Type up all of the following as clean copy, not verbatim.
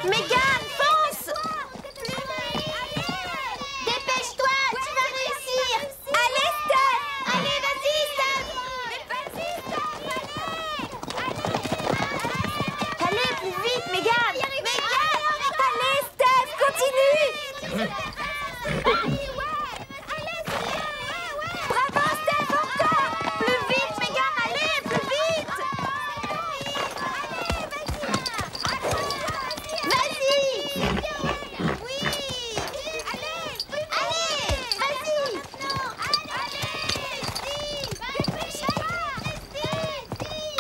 Mégane, fonce! Dépêche-toi, tu vas réussir! Allez, Steph! Allez, vas-y, Steph! Vas-y, Steph, allez! Allez, plus vite, Mégane! Mégane! Allez, Steph, continue! Bravo, Steph, encore! Plus vite, Mégane, allez, plus vite! Vas-y! Oui! Allez! Allez! Vas-y!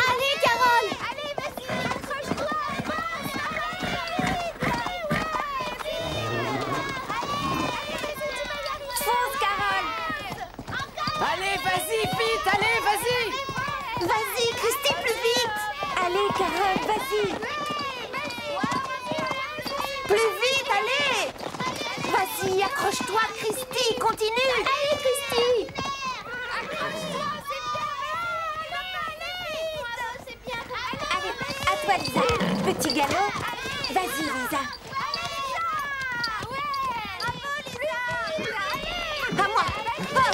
Allez, Carole! Allez, vas-y! Accroche-toi! Fonce, Carole! Allez, vas-y, vite, allez, vas-y! Vas-y, Christy, plus vite! Allez, Carole, vas-y! Plus vite, allez! Vas-y, accroche-toi, Christy, continue! Allez, Christy! Accroche-toi, c'est bien! Allez, à toi, Lisa. Petit galop. Vas-y, Lisa. À moi. Oh.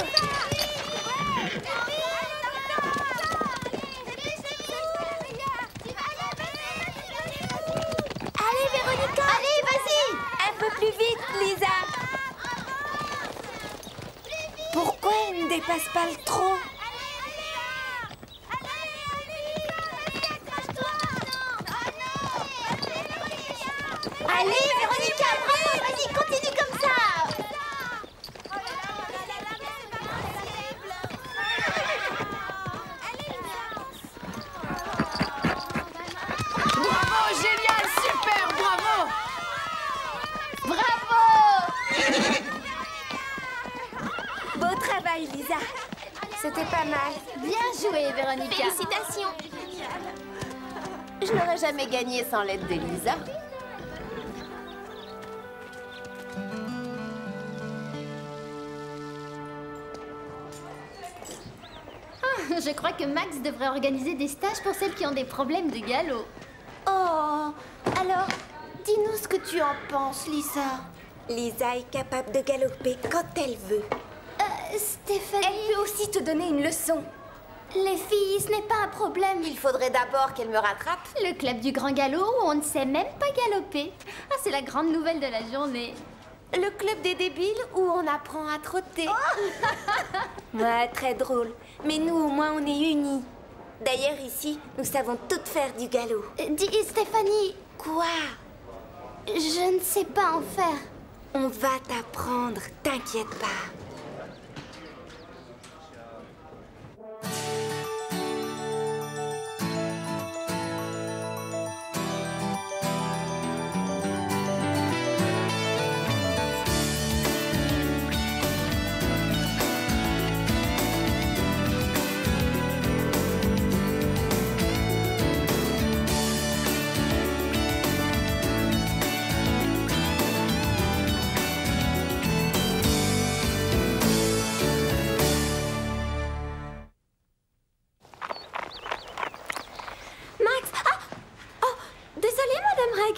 Allez, Véronica! Allez, vas-y! Un peu plus vite, Lisa! Pourquoi elle ne dépasse pas le trot? Allez, Véronica, bravo! Vas-y, continue comme ça! Bravo, génial, super, bravo! Bravo! Beau travail, Lisa. C'était pas mal. Bien joué, Véronica. Félicitations. Je n'aurais jamais gagné sans l'aide de Lisa. Je crois que Max devrait organiser des stages pour celles qui ont des problèmes de galop. Oh, alors, dis-nous ce que tu en penses, Lisa. Lisa est capable de galoper quand elle veut. Stéphanie... Elle peut aussi te donner une leçon. Les filles, ce n'est pas un problème. Il faudrait d'abord qu'elle me rattrape. Le club du grand galop où on ne sait même pas galoper. Ah, c'est la grande nouvelle de la journée. Le club des débiles où on apprend à trotter. Ouais, très drôle. Mais nous, au moins, on est unis. D'ailleurs, ici, nous savons toutes faire du galop. Dis, Stéphanie, Quoi? je ne sais pas en faire. On va t'apprendre, t'inquiète pas.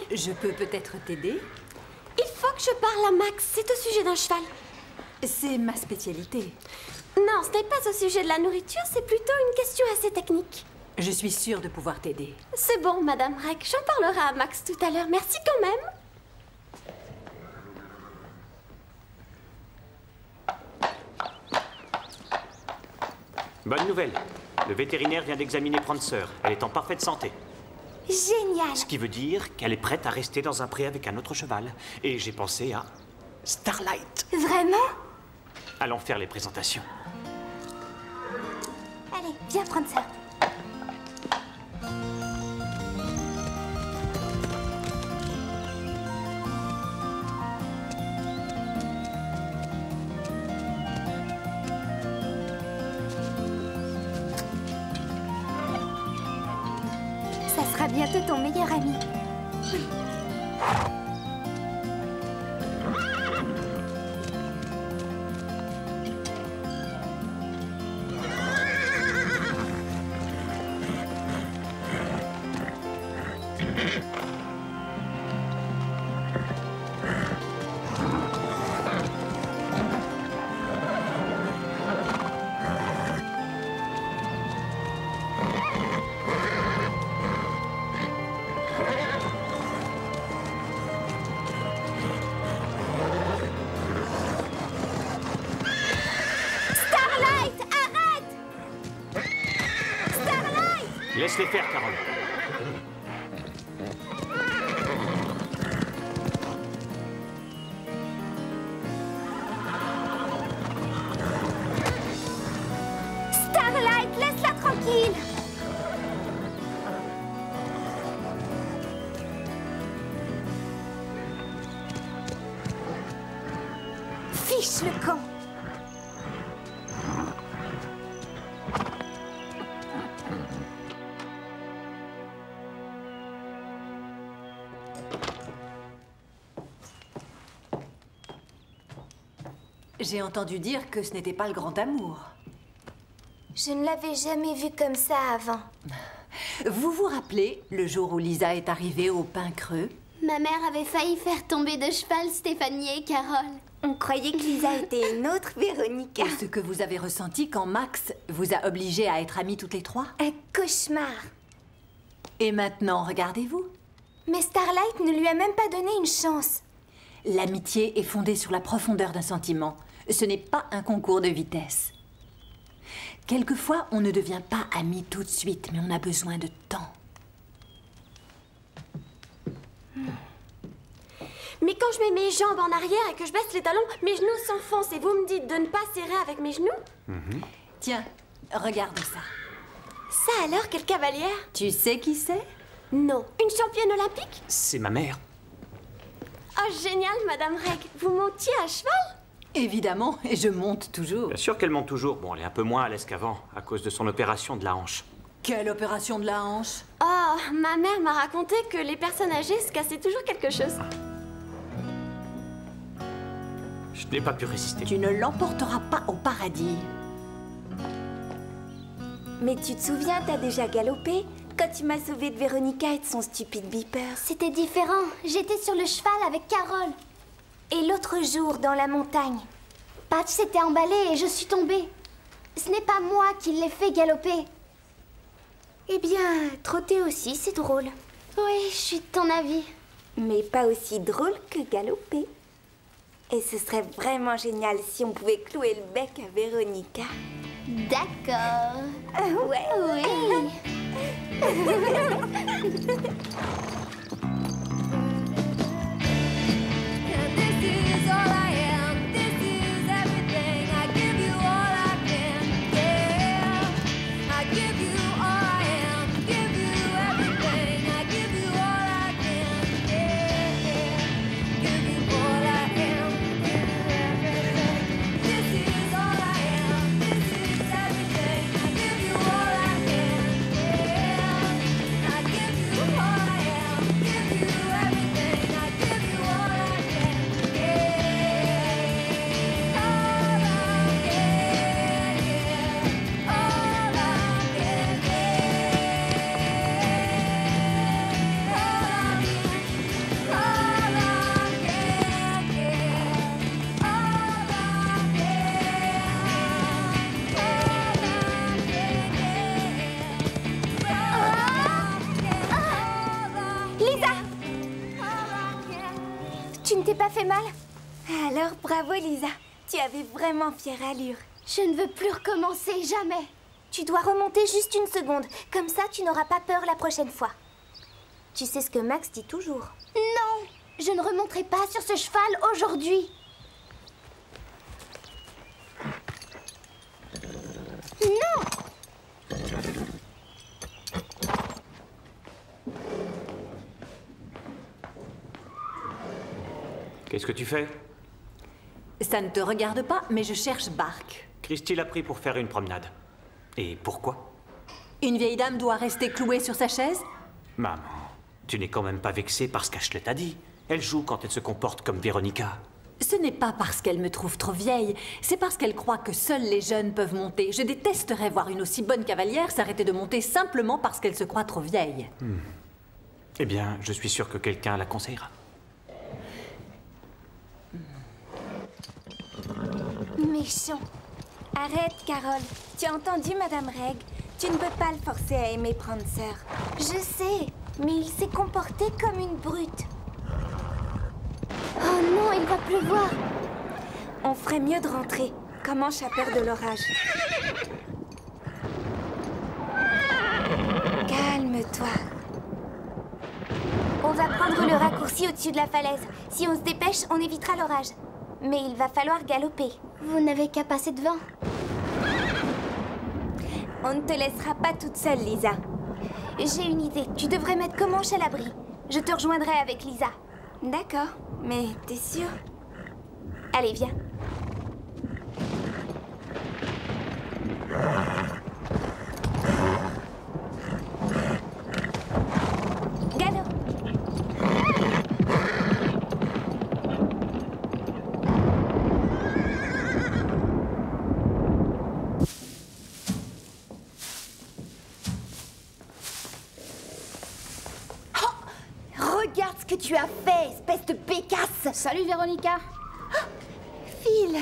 Je peux peut-être t'aider? Il faut que je parle à Max. C'est au sujet d'un cheval. C'est ma spécialité. Non, ce n'est pas au sujet de la nourriture, c'est plutôt une question assez technique. Je suis sûre de pouvoir t'aider. C'est bon, Madame Reg. J'en parlerai à Max tout à l'heure. Merci quand même. Bonne nouvelle. Le vétérinaire vient d'examiner Prancer. Elle est en parfaite santé. Génial. Ce qui veut dire qu'elle est prête à rester dans un pré avec un autre cheval. Et j'ai pensé à Starlight. Vraiment? Allons faire les présentations. Allez, viens prendre ça. Ça sera bientôt ton meilleur ami. Starlight, arrête! Starlight! Laisse-les faire, Carole. Starlight, laisse-la tranquille! Fiche le camp! J'ai entendu dire que ce n'était pas le grand amour. Je ne l'avais jamais vu comme ça avant. Vous vous rappelez le jour où Lisa est arrivée au Pin Creux? Ma mère avait failli faire tomber de cheval Stéphanie et Carole. On croyait que Lisa était une autre Véronica. Et ce que vous avez ressenti quand Max vous a obligé à être amies toutes les trois? Un cauchemar. Et maintenant, regardez-vous. Mais Starlight ne lui a même pas donné une chance. L'amitié est fondée sur la profondeur d'un sentiment. Ce n'est pas un concours de vitesse. Quelquefois, on ne devient pas amis tout de suite, mais on a besoin de temps. Mais quand je mets mes jambes en arrière et que je baisse les talons, mes genoux s'enfoncent et vous me dites de ne pas serrer avec mes genoux? Tiens, regarde ça. Ça alors, quelle cavalière? Tu sais qui c'est? Non. Une championne olympique? C'est ma mère. Oh, génial, Madame Reg. Vous montiez à cheval? Évidemment, et je monte toujours. Bien sûr qu'elle monte toujours. Bon, elle est un peu moins à l'aise qu'avant, à cause de son opération de la hanche. Quelle opération de la hanche? Oh, ma mère m'a raconté que les personnes âgées se cassaient toujours quelque chose. Je n'ai pas pu résister. Tu ne l'emporteras pas au paradis. Mais tu te souviens, t'as déjà galopé quand tu m'as sauvée de Véronica et de son stupide beeper. C'était différent. J'étais sur le cheval avec Carole. Et l'autre jour, dans la montagne. Patch s'était emballé et je suis tombée. Ce n'est pas moi qui l'ai fait galoper. Eh bien, trotter aussi, c'est drôle. Oui, je suis de ton avis. Mais pas aussi drôle que galoper. Et ce serait vraiment génial si on pouvait clouer le bec à Véronica. D'accord. Ouais. Oui. Tu ne t'es pas fait mal? Alors, bravo, Lisa. Tu avais vraiment fière allure. Je ne veux plus recommencer, jamais. Tu dois remonter juste une seconde. Comme ça, tu n'auras pas peur la prochaine fois. Tu sais ce que Max dit toujours. Non, je ne remonterai pas sur ce cheval aujourd'hui. Non! Qu'est-ce que tu fais? Ça ne te regarde pas, mais je cherche Bark. Christy l'a pris pour faire une promenade. Et pourquoi? Une vieille dame doit rester clouée sur sa chaise? Maman, tu n'es quand même pas vexée par ce qu'Ashley t'a dit. Elle joue quand elle se comporte comme Véronica. Ce n'est pas parce qu'elle me trouve trop vieille, c'est parce qu'elle croit que seuls les jeunes peuvent monter. Je détesterais voir une aussi bonne cavalière s'arrêter de monter simplement parce qu'elle se croit trop vieille. Eh bien, je suis sûr que quelqu'un la conseillera. Méchant. Arrête, Carole. Tu as entendu, Madame Reg? Tu ne peux pas le forcer à aimer Prancer. Je sais, mais il s'est comporté comme une brute. Oh non, il va pleuvoir. On ferait mieux de rentrer. Comanche a peur de l'orage. Calme-toi. On va prendre le raccourci au-dessus de la falaise. Si on se dépêche, on évitera l'orage. Mais il va falloir galoper. Vous n'avez qu'à passer devant. On ne te laissera pas toute seule, Lisa. J'ai une idée. Tu devrais mettre Comanche à l'abri. Je te rejoindrai avec Lisa. D'accord, mais t'es sûre? Allez, viens. Galop. Regarde ce que tu as fait, espèce de bécasse. Salut Véronica. Phil.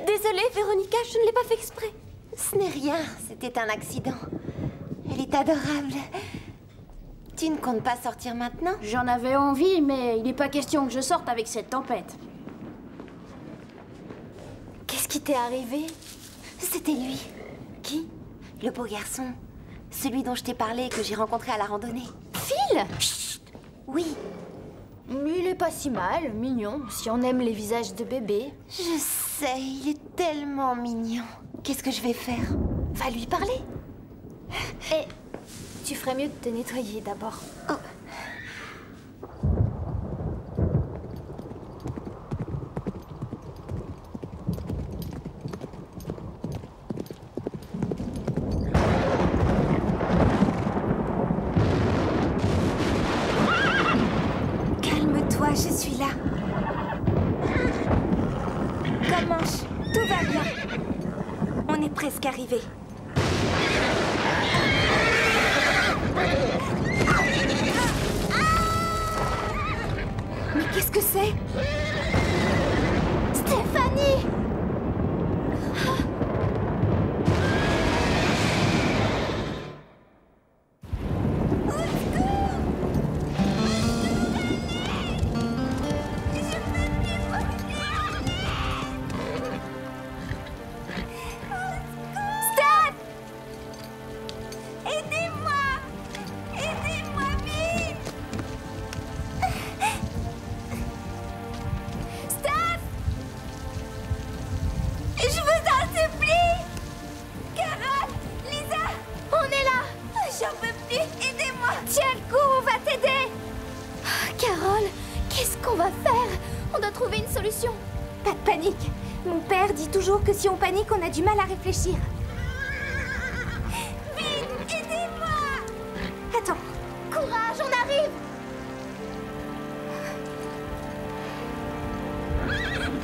Désolée, Véronica, je ne l'ai pas fait exprès. Ce n'est rien, c'était un accident. Elle est adorable. Tu ne comptes pas sortir maintenant? J'en avais envie, mais il n'est pas question que je sorte avec cette tempête. Qu'est-ce qui t'est arrivé? C'était lui. Qui? Le beau garçon. Celui dont je t'ai parlé et que j'ai rencontré à la randonnée. Phil! Chut! Oui. Il est pas si mal, mignon, si on aime les visages de bébé. Je sais, il est tellement mignon. Qu'est-ce que je vais faire? Va lui parler. Et tu ferais mieux de te nettoyer d'abord. Oh. Calme-toi, je suis là. Comanche, tout va bien. On est presque arrivé. Mais qu'est-ce que c'est? Stéphanie! Pas de panique. Mon père dit toujours que si on panique, on a du mal à réfléchir. Vite, aidez-moi! Attends. Courage, on arrive!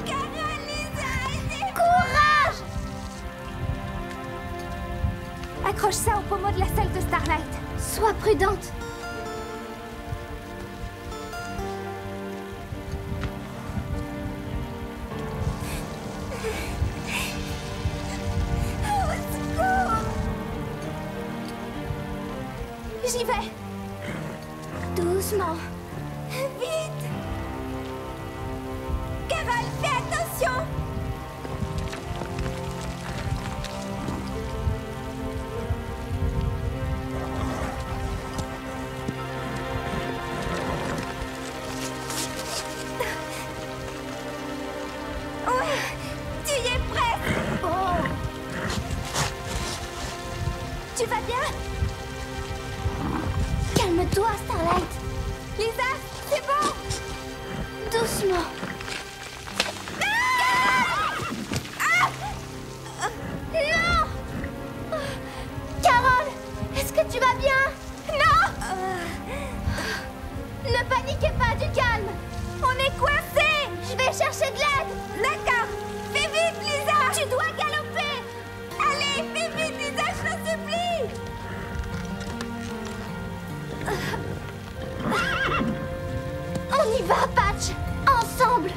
Carole, Lisa, aidez-moi! Courage! Accroche ça au pommeau de la salle de Starlight. Sois prudente. J'y vais. Doucement. Vite. Carole, fais attention. Ouais, tu y es presque. Oh. Tu vas bien? Calme-toi, Starlight. Lisa, c'est bon. Doucement. Non! Carole, est-ce que tu vas bien? Non! Ne paniquez pas, du calme. On est coincés! Je vais chercher de l'aide. D'accord! Fais vite, Lisa! Tu dois galoper! Allez, fais vite, Lisa, je t'en supplie! On y va, Patch. Ensemble.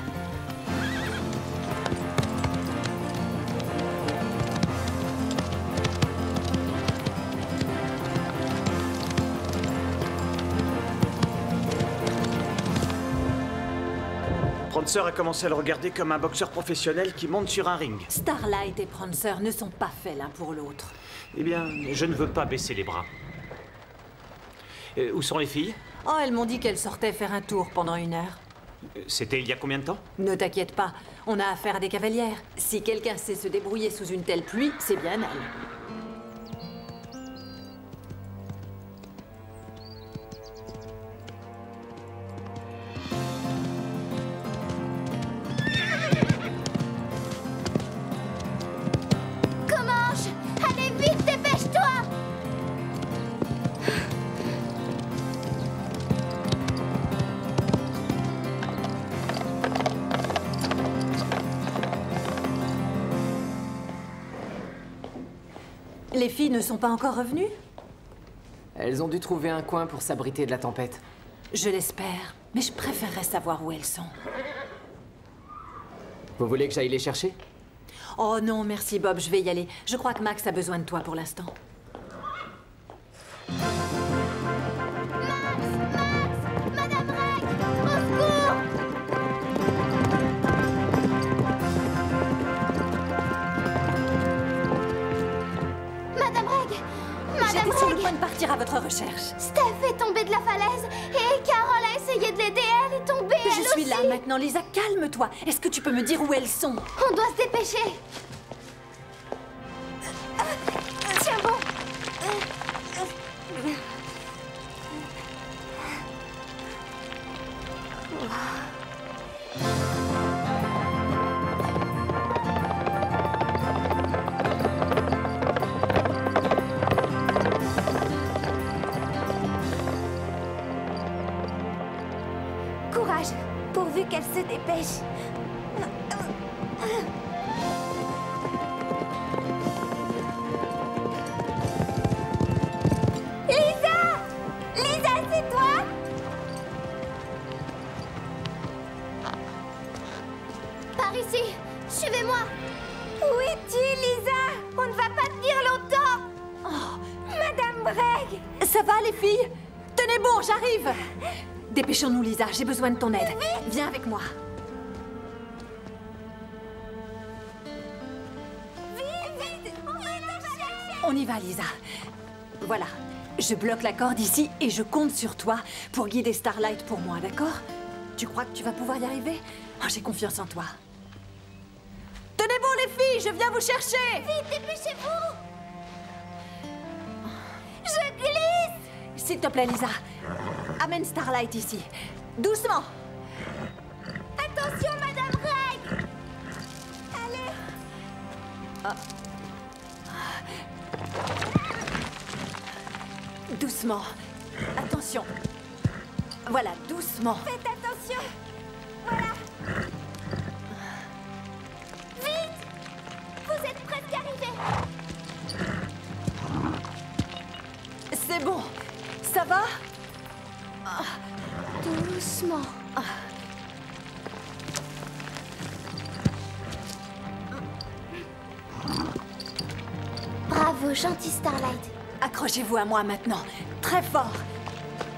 Prancer a commencé à le regarder comme un boxeur professionnel qui monte sur un ring. Starlight et Prancer ne sont pas faits l'un pour l'autre. Eh bien, je ne veux pas baisser les bras. Où sont les filles? Oh, elles m'ont dit qu'elles sortaient faire un tour pendant 1 heure. C'était il y a combien de temps? Ne t'inquiète pas, on a affaire à des cavalières. Si quelqu'un sait se débrouiller sous une telle pluie, c'est bien elle. Comanche, allez vite, dépêche-toi! Les filles ne sont pas encore revenues? Elles ont dû trouver un coin pour s'abriter de la tempête. Je l'espère, mais je préférerais savoir où elles sont. Vous voulez que j'aille les chercher? Oh non, merci Bob, je vais y aller. Je crois que Max a besoin de toi pour l'instant. Madame Reg, au secours! Madame Reg! J'étais Madame sur le Reg! point de partir à votre recherche. Steph est tombée de la falaise et Carole a essayé de l'aider. Elle est tombée, elle Je suis aussi. là maintenant, Lisa, calme-toi. Est-ce que tu peux me dire où elles sont? On doit se dépêcher. Tiens bon. Courage, pourvu qu'elle se dépêche. Lisa! Lisa, c'est toi? Par ici. Suivez-moi. Où es-tu, Lisa? On ne va pas tenir longtemps. Oh, Madame Bragg! Ça va les filles? Tenez bon, j'arrive. Dépêchons-nous Lisa, j'ai besoin de ton aide. Viens avec moi. Vite, on va te chercher. On y va Lisa. Voilà, je bloque la corde ici et je compte sur toi pour guider Starlight pour moi, d'accord? Tu crois que tu vas pouvoir y arriver? Oh, j'ai confiance en toi. Tenez bon les filles, je viens vous chercher. Vite, dépêchez-vous. Je glisse. S'il te plaît Lisa, amène Starlight ici. Doucement. Attention, Madame Reg. Doucement. Attention. Voilà, doucement. Faites attention. Voilà. Vite. Vous êtes presque arrivés. C'est bon. Ça va? Doucement. Bravo, gentil Starlight. Accrochez-vous à moi maintenant. Très fort.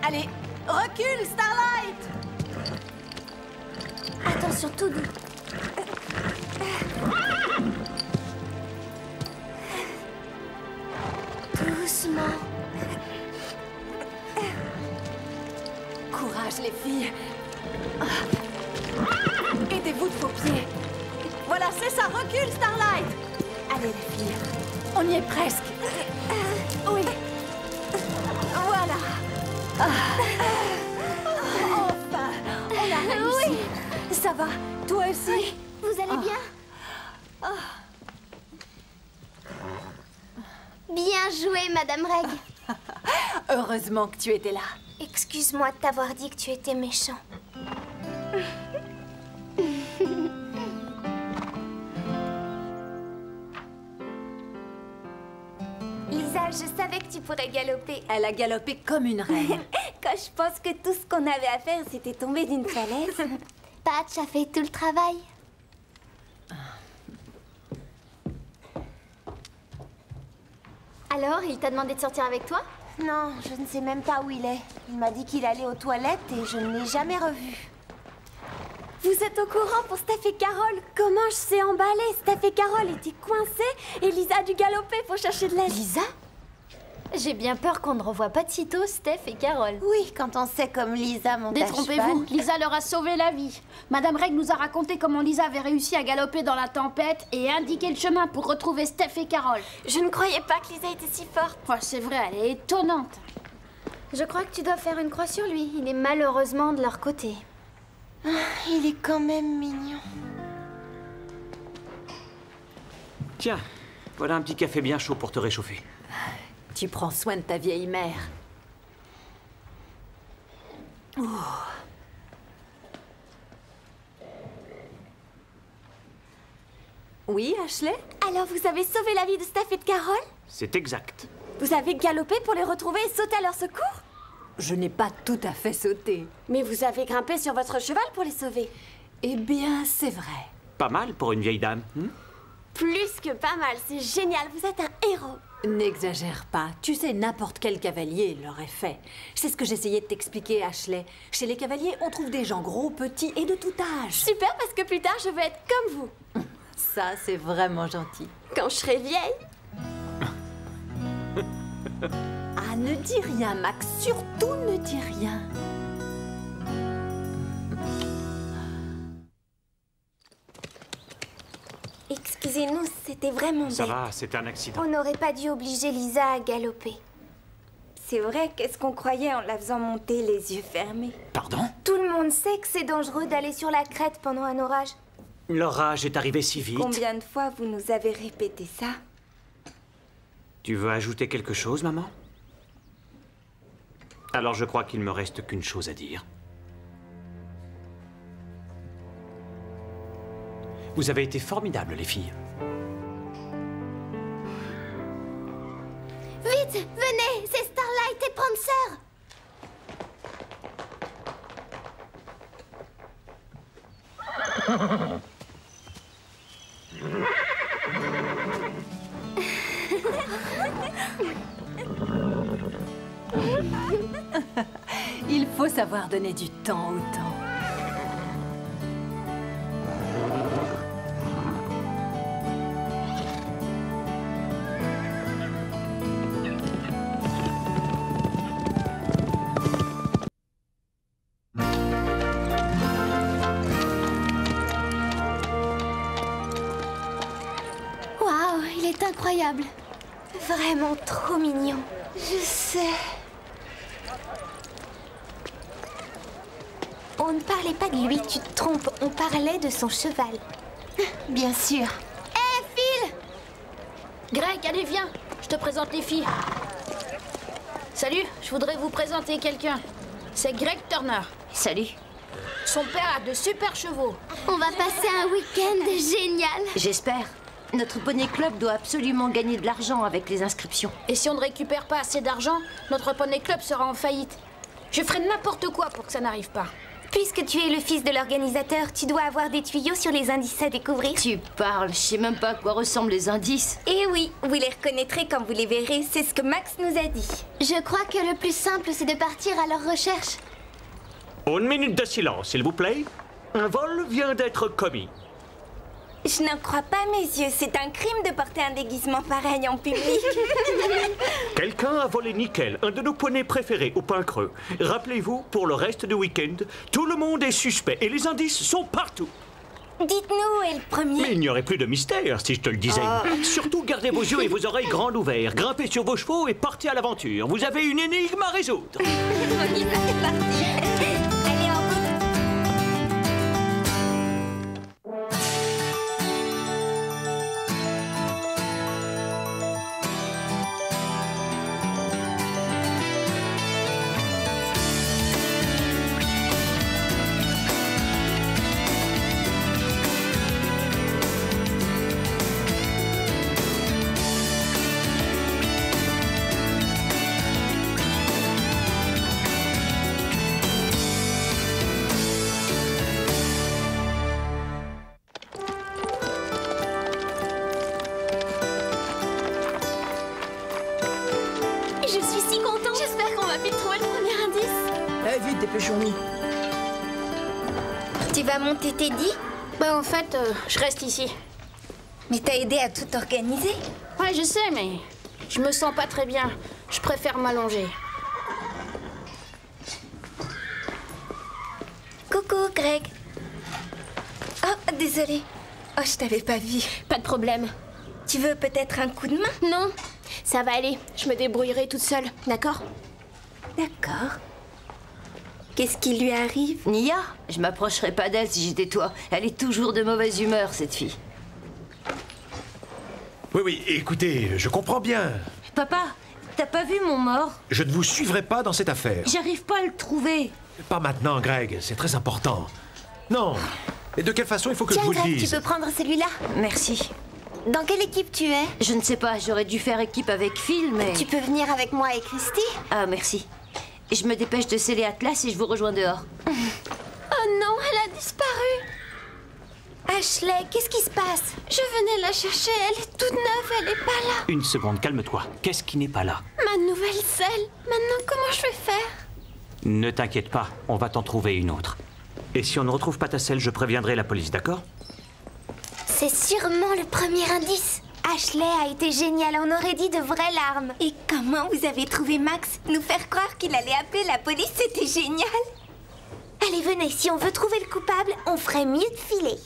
Allez, recule Starlight. Attention, tout doux. Doucement. Courage les filles. Aidez-vous de vos pieds. Voilà, c'est ça, recule Starlight. Allez les filles, on y est presque. Oui. Voilà. Enfin, on a réussi. Oui. Ça va, toi aussi? Vous allez bien? Bien joué, Madame Reg. Heureusement que tu étais là. Excuse-moi de t'avoir dit que tu étais méchant. Lisa, je savais que tu pourrais galoper. Elle a galopé comme une reine. Quand je pense que tout ce qu'on avait à faire, c'était tomber d'une falaise. Patch a fait tout le travail. Alors, il t'a demandé de sortir avec toi? Non, je ne sais même pas où il est. Il m'a dit qu'il allait aux toilettes et je ne l'ai jamais revu. Vous êtes au courant pour Steph et Carole? Comment je sais emballer? Steph et Carole étaient coincées et Lisa a dû galoper pour chercher de l'aide. Lisa? J'ai bien peur qu'on ne revoie pas de sitôt Steph et Carole. Oui, quand on sait comme Lisa monte à cheval. Détrompez-vous, Lisa leur a sauvé la vie. Madame Reg nous a raconté comment Lisa avait réussi à galoper dans la tempête et indiquer le chemin pour retrouver Steph et Carole. Je ne croyais pas que Lisa était si forte. Oh, c'est vrai, elle est étonnante. Je crois que tu dois faire une croix sur lui. Il est malheureusement de leur côté. Ah, il est quand même mignon. Tiens, voilà un petit café bien chaud pour te réchauffer. Tu prends soin de ta vieille mère. Oh. Oui, Ashley? Alors vous avez sauvé la vie de Steph et de Carole? C'est exact. Vous avez galopé pour les retrouver et sauté à leur secours? Je n'ai pas tout à fait sauté. Mais vous avez grimpé sur votre cheval pour les sauver. Eh bien, c'est vrai. Pas mal pour une vieille dame. Plus que pas mal, c'est génial, vous êtes un héros. N'exagère pas. Tu sais, n'importe quel cavalier l'aurait fait. C'est ce que j'essayais de t'expliquer, Ashley. Chez les cavaliers, on trouve des gens gros, petits et de tout âge. Super, parce que plus tard, je veux être comme vous. Ça, c'est vraiment gentil. Quand je serai vieille. Ah, ne dis rien, Max. Surtout ne dis rien. Excusez-nous, c'était vraiment Ça bête. va, c'était un accident. On n'aurait pas dû obliger Lisa à galoper. C'est vrai, qu'est-ce qu'on croyait en la faisant monter les yeux fermés? Pardon? Tout le monde sait que c'est dangereux d'aller sur la crête pendant un orage. L'orage est arrivé si vite. Combien de fois vous nous avez répété ça? Tu veux ajouter quelque chose, maman? Alors je crois qu'il me reste qu'une chose à dire. Vous avez été formidables, les filles. Vite, venez, c'est Starlight et Prancer. Il faut savoir donner du temps au temps. Waouh, il est incroyable. Vraiment trop mignon. Je sais. On ne parlait pas de lui, tu te trompes. On parlait de son cheval. Bien sûr. Greg, allez, viens. Je te présente les filles. Salut, je voudrais vous présenter quelqu'un. C'est Greg Turner. Salut. Son père a de super chevaux. On va passer un week-end génial. J'espère. Notre poney club doit absolument gagner de l'argent avec les inscriptions. Et si on ne récupère pas assez d'argent, notre poney club sera en faillite. Je ferai n'importe quoi pour que ça n'arrive pas. Puisque tu es le fils de l'organisateur, tu dois avoir des tuyaux sur les indices à découvrir. Tu parles, je sais même pas à quoi ressemblent les indices. Eh oui, vous les reconnaîtrez quand vous les verrez, c'est ce que Max nous a dit. Je crois que le plus simple, c'est de partir à leur recherche. Une minute de silence, s'il vous plaît. Un vol vient d'être commis. Je n'en crois pas mes yeux, c'est un crime de porter un déguisement pareil en public. Quelqu'un a volé Nickel, un de nos poneys préférés, au pain creux. Rappelez-vous, pour le reste du week-end, tout le monde est suspect et les indices sont partout. Dites-nous, est le premier. Mais il n'y aurait plus de mystère si je te le disais. Surtout gardez vos yeux et vos oreilles grands ouverts, grimpez sur vos chevaux et partez à l'aventure. Vous avez une énigme à résoudre. On y va, c'est parti. Allez, en route. Je suis si contente. J'espère qu'on va vite trouver le premier indice. Eh, vite, dépêchons-nous. Tu vas monter Teddy? Bah en fait, je reste ici. Mais t'as aidé à tout organiser. Ouais, je sais, mais je me sens pas très bien. Je préfère m'allonger. Coucou, Greg. Oh, désolée. Oh, je t'avais pas vu. Pas de problème. Tu veux peut-être un coup de main? Non, ça va aller. Je me débrouillerai toute seule, d'accord? D'accord. Qu'est-ce qui lui arrive? Nia, je m'approcherais pas d'elle si j'étais toi. Elle est toujours de mauvaise humeur, cette fille. Oui, écoutez, je comprends bien. Papa, t'as pas vu mon mort? Je ne vous suivrai pas dans cette affaire. J'arrive pas à le trouver. Pas maintenant, Greg, c'est très important. Non. Et de quelle façon il faut que Tiens, je vous le Greg, dise? tu peux prendre celui-là. Merci. Dans quelle équipe tu es? Je ne sais pas, j'aurais dû faire équipe avec Phil, mais... Tu peux venir avec moi et Christy? Ah, merci. Je me dépêche de sceller Atlas et je vous rejoins dehors. Oh non, elle a disparu. Ashley, qu'est-ce qui se passe? Je venais la chercher, elle est toute neuve, elle est pas là. Une seconde, calme-toi. Qu'est-ce qui n'est pas là? Ma nouvelle selle. Maintenant, comment je vais faire? Ne t'inquiète pas, on va t'en trouver une autre. Et si on ne retrouve pas ta selle, je préviendrai la police, d'accord? C'est sûrement le premier indice. Ashley a été géniale, on aurait dit de vraies larmes. Et comment vous avez trouvé Max? Nous faire croire qu'il allait appeler la police, c'était génial. Allez, venez, si on veut trouver le coupable, on ferait mieux de filer.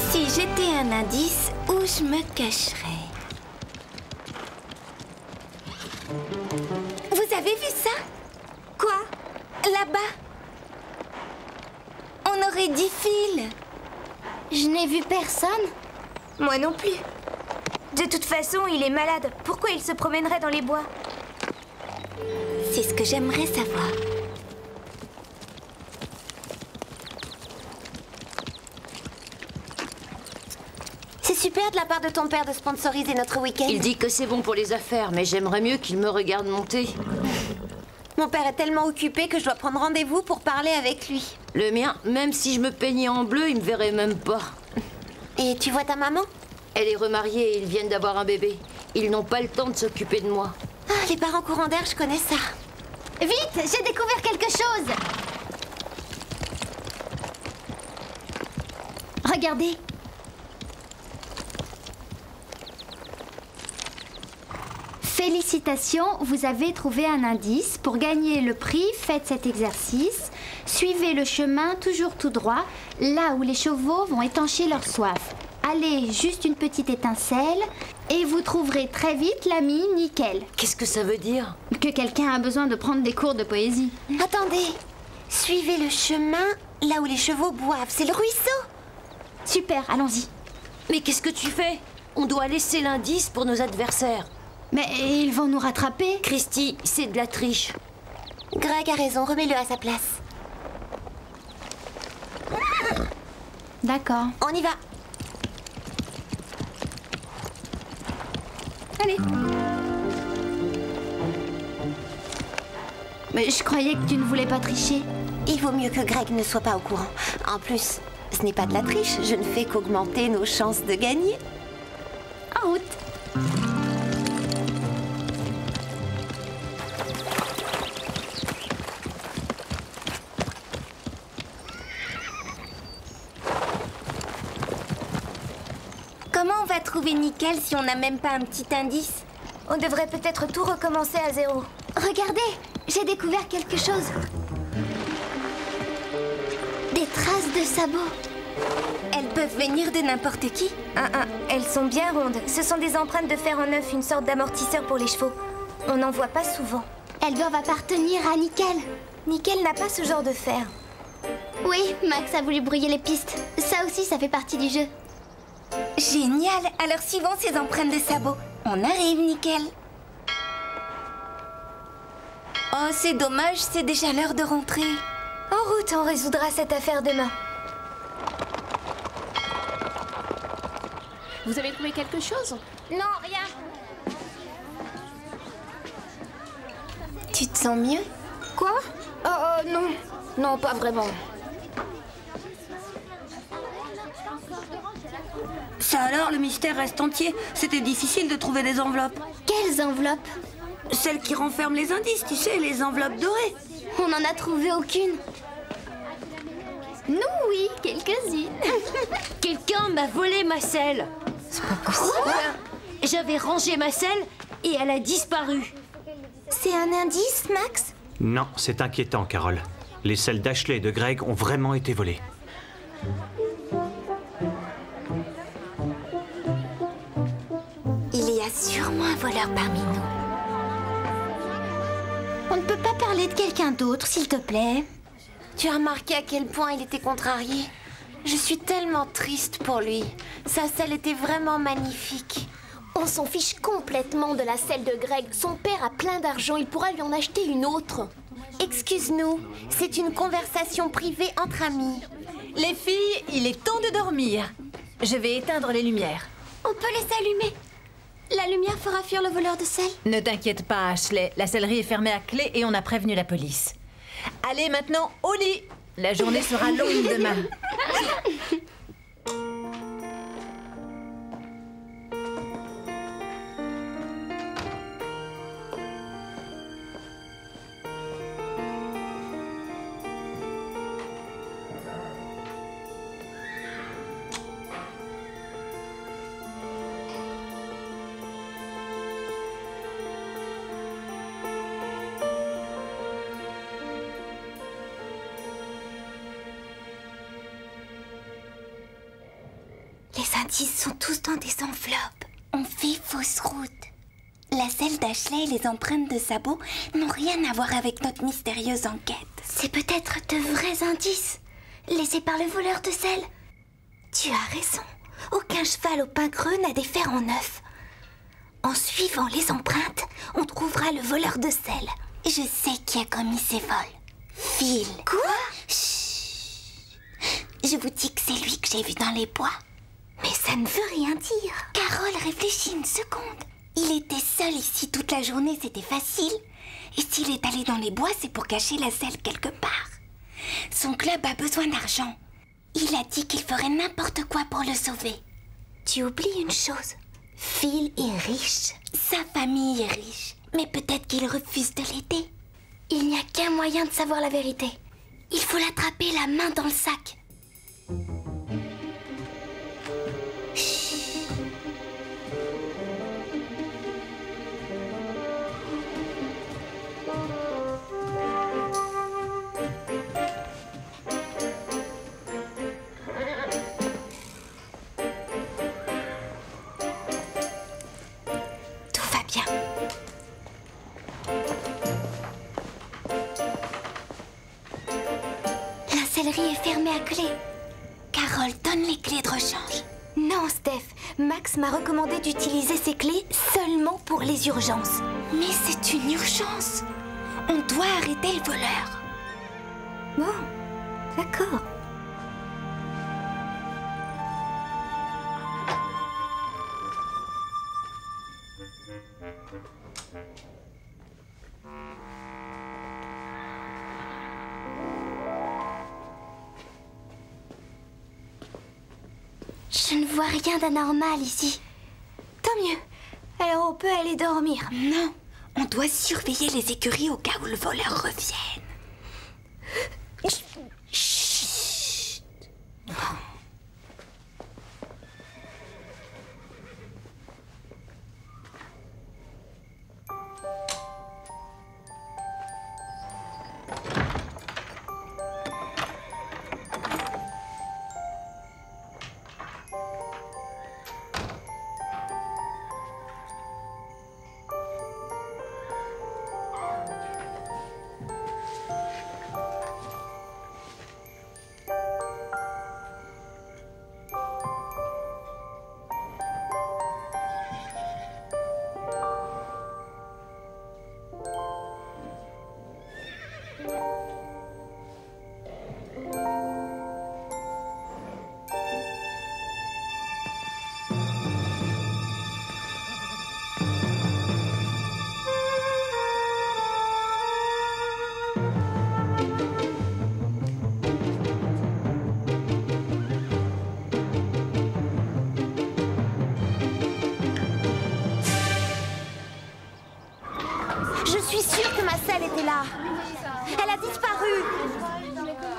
Si j'étais un indice, où je me cacherais? Vous avez vu ça? Quoi? Là-bas? On aurait dit Phil. Je n'ai vu personne. Moi non plus. De toute façon, il est malade. Pourquoi il se promènerait dans les bois? C'est ce que j'aimerais savoir. C'est super de la part de ton père de sponsoriser notre week-end. Il dit que c'est bon pour les affaires, mais j'aimerais mieux qu'il me regarde monter. Mon père est tellement occupé que je dois prendre rendez-vous pour parler avec lui. Le mien, même si je me peignais en bleu, il me verrait même pas. Et tu vois ta maman? Elle est remariée et ils viennent d'avoir un bébé. Ils n'ont pas le temps de s'occuper de moi. Ah, les parents courants d'air, je connais ça. Vite, j'ai découvert quelque chose. Regardez. Félicitations, vous avez trouvé un indice. Pour gagner le prix, faites cet exercice. Suivez le chemin toujours tout droit, là où les chevaux vont étancher leur soif. Allez juste une petite étincelle et vous trouverez très vite l'ami Nickel. Qu'est-ce que ça veut dire? Que quelqu'un a besoin de prendre des cours de poésie. Attendez. Suivez le chemin là où les chevaux boivent. C'est le ruisseau. Super, allons-y. Mais qu'est-ce que tu fais? On doit laisser l'indice pour nos adversaires. Mais ils vont nous rattraper. Christy, c'est de la triche. Greg a raison, remets-le à sa place. D'accord. On y va. Allez. Mais je croyais que tu ne voulais pas tricher. Il vaut mieux que Greg ne soit pas au courant. En plus, ce n'est pas de la triche. Je ne fais qu'augmenter nos chances de gagner. En route. Comment on va trouver Nickel si on n'a même pas un petit indice? On devrait peut-être tout recommencer à zéro. Regardez, j'ai découvert quelque chose. Des traces de sabots. Elles peuvent venir de n'importe qui. Elles sont bien rondes. Ce sont des empreintes de fer en œuf, une sorte d'amortisseur pour les chevaux. On n'en voit pas souvent. Elles doivent appartenir à Nickel. Nickel n'a pas ce genre de fer. Oui, Max a voulu brouiller les pistes. Ça aussi, ça fait partie du jeu. Génial! Alors suivons ces empreintes de sabots. On arrive, Nickel. Oh, c'est dommage, c'est déjà l'heure de rentrer. En route, on résoudra cette affaire demain. Vous avez trouvé quelque chose? Non, rien. Tu te sens mieux? Quoi? Non. Non, pas vraiment. Ça alors, le mystère reste entier. C'était difficile de trouver des enveloppes. Quelles enveloppes? Celles qui renferment les indices, tu sais, les enveloppes dorées. On n'en a trouvé aucune. Nous, oui, quelques-unes. Quelqu'un m'a volé ma selle. C'est pas possible. J'avais rangé ma selle et elle a disparu. C'est un indice, Max? Non, c'est inquiétant, Carole. Les selles d'Ashley et de Greg ont vraiment été volées. Il y a sûrement un voleur parmi nous. On ne peut pas parler de quelqu'un d'autre, s'il te plaît. Tu as remarqué à quel point il était contrarié? Je suis tellement triste pour lui. Sa selle était vraiment magnifique. On s'en fiche complètement de la selle de Greg. Son père a plein d'argent, il pourra lui en acheter une autre. Excuse-nous, c'est une conversation privée entre amis. Les filles, il est temps de dormir. Je vais éteindre les lumières. On peut les allumer. La lumière fera fuir le voleur de sel. Ne t'inquiète pas, Ashley. La sellerie est fermée à clé et on a prévenu la police. Allez maintenant au lit. La journée sera longue demain. Les indices sont tous dans des enveloppes. On fait fausse route. La selle d'Ashley et les empreintes de sabots n'ont rien à voir avec notre mystérieuse enquête. C'est peut-être de vrais indices, laissés par le voleur de sel. Tu as raison. Aucun cheval au pain creux n'a des fers en neuf. En suivant les empreintes, on trouvera le voleur de sel. Je sais qui a commis ces vols. Phil. Quoi? Chut. Je vous dis que c'est lui que j'ai vu dans les bois. Mais ça ne veut rien dire. Carole réfléchit une seconde. Il était seul ici toute la journée, c'était facile. Et s'il est allé dans les bois, c'est pour cacher la selle quelque part. Son club a besoin d'argent. Il a dit qu'il ferait n'importe quoi pour le sauver. Tu oublies une chose. Phil est riche. Sa famille est riche. Mais peut-être qu'il refuse de l'aider. Il n'y a qu'un moyen de savoir la vérité. Il faut l'attraper la main dans le sac. La sellerie est fermée à clé. Carole, donne les clés de rechange. Non, Steph. Max m'a recommandé d'utiliser ces clés seulement pour les urgences. Mais c'est une urgence. On doit arrêter le voleur. Bon, d'accord. Je ne vois rien d'anormal ici. Tant mieux. Alors on peut aller dormir. Non, on doit surveiller les écuries au cas où le voleur revienne. Chut. là. Elle a disparu.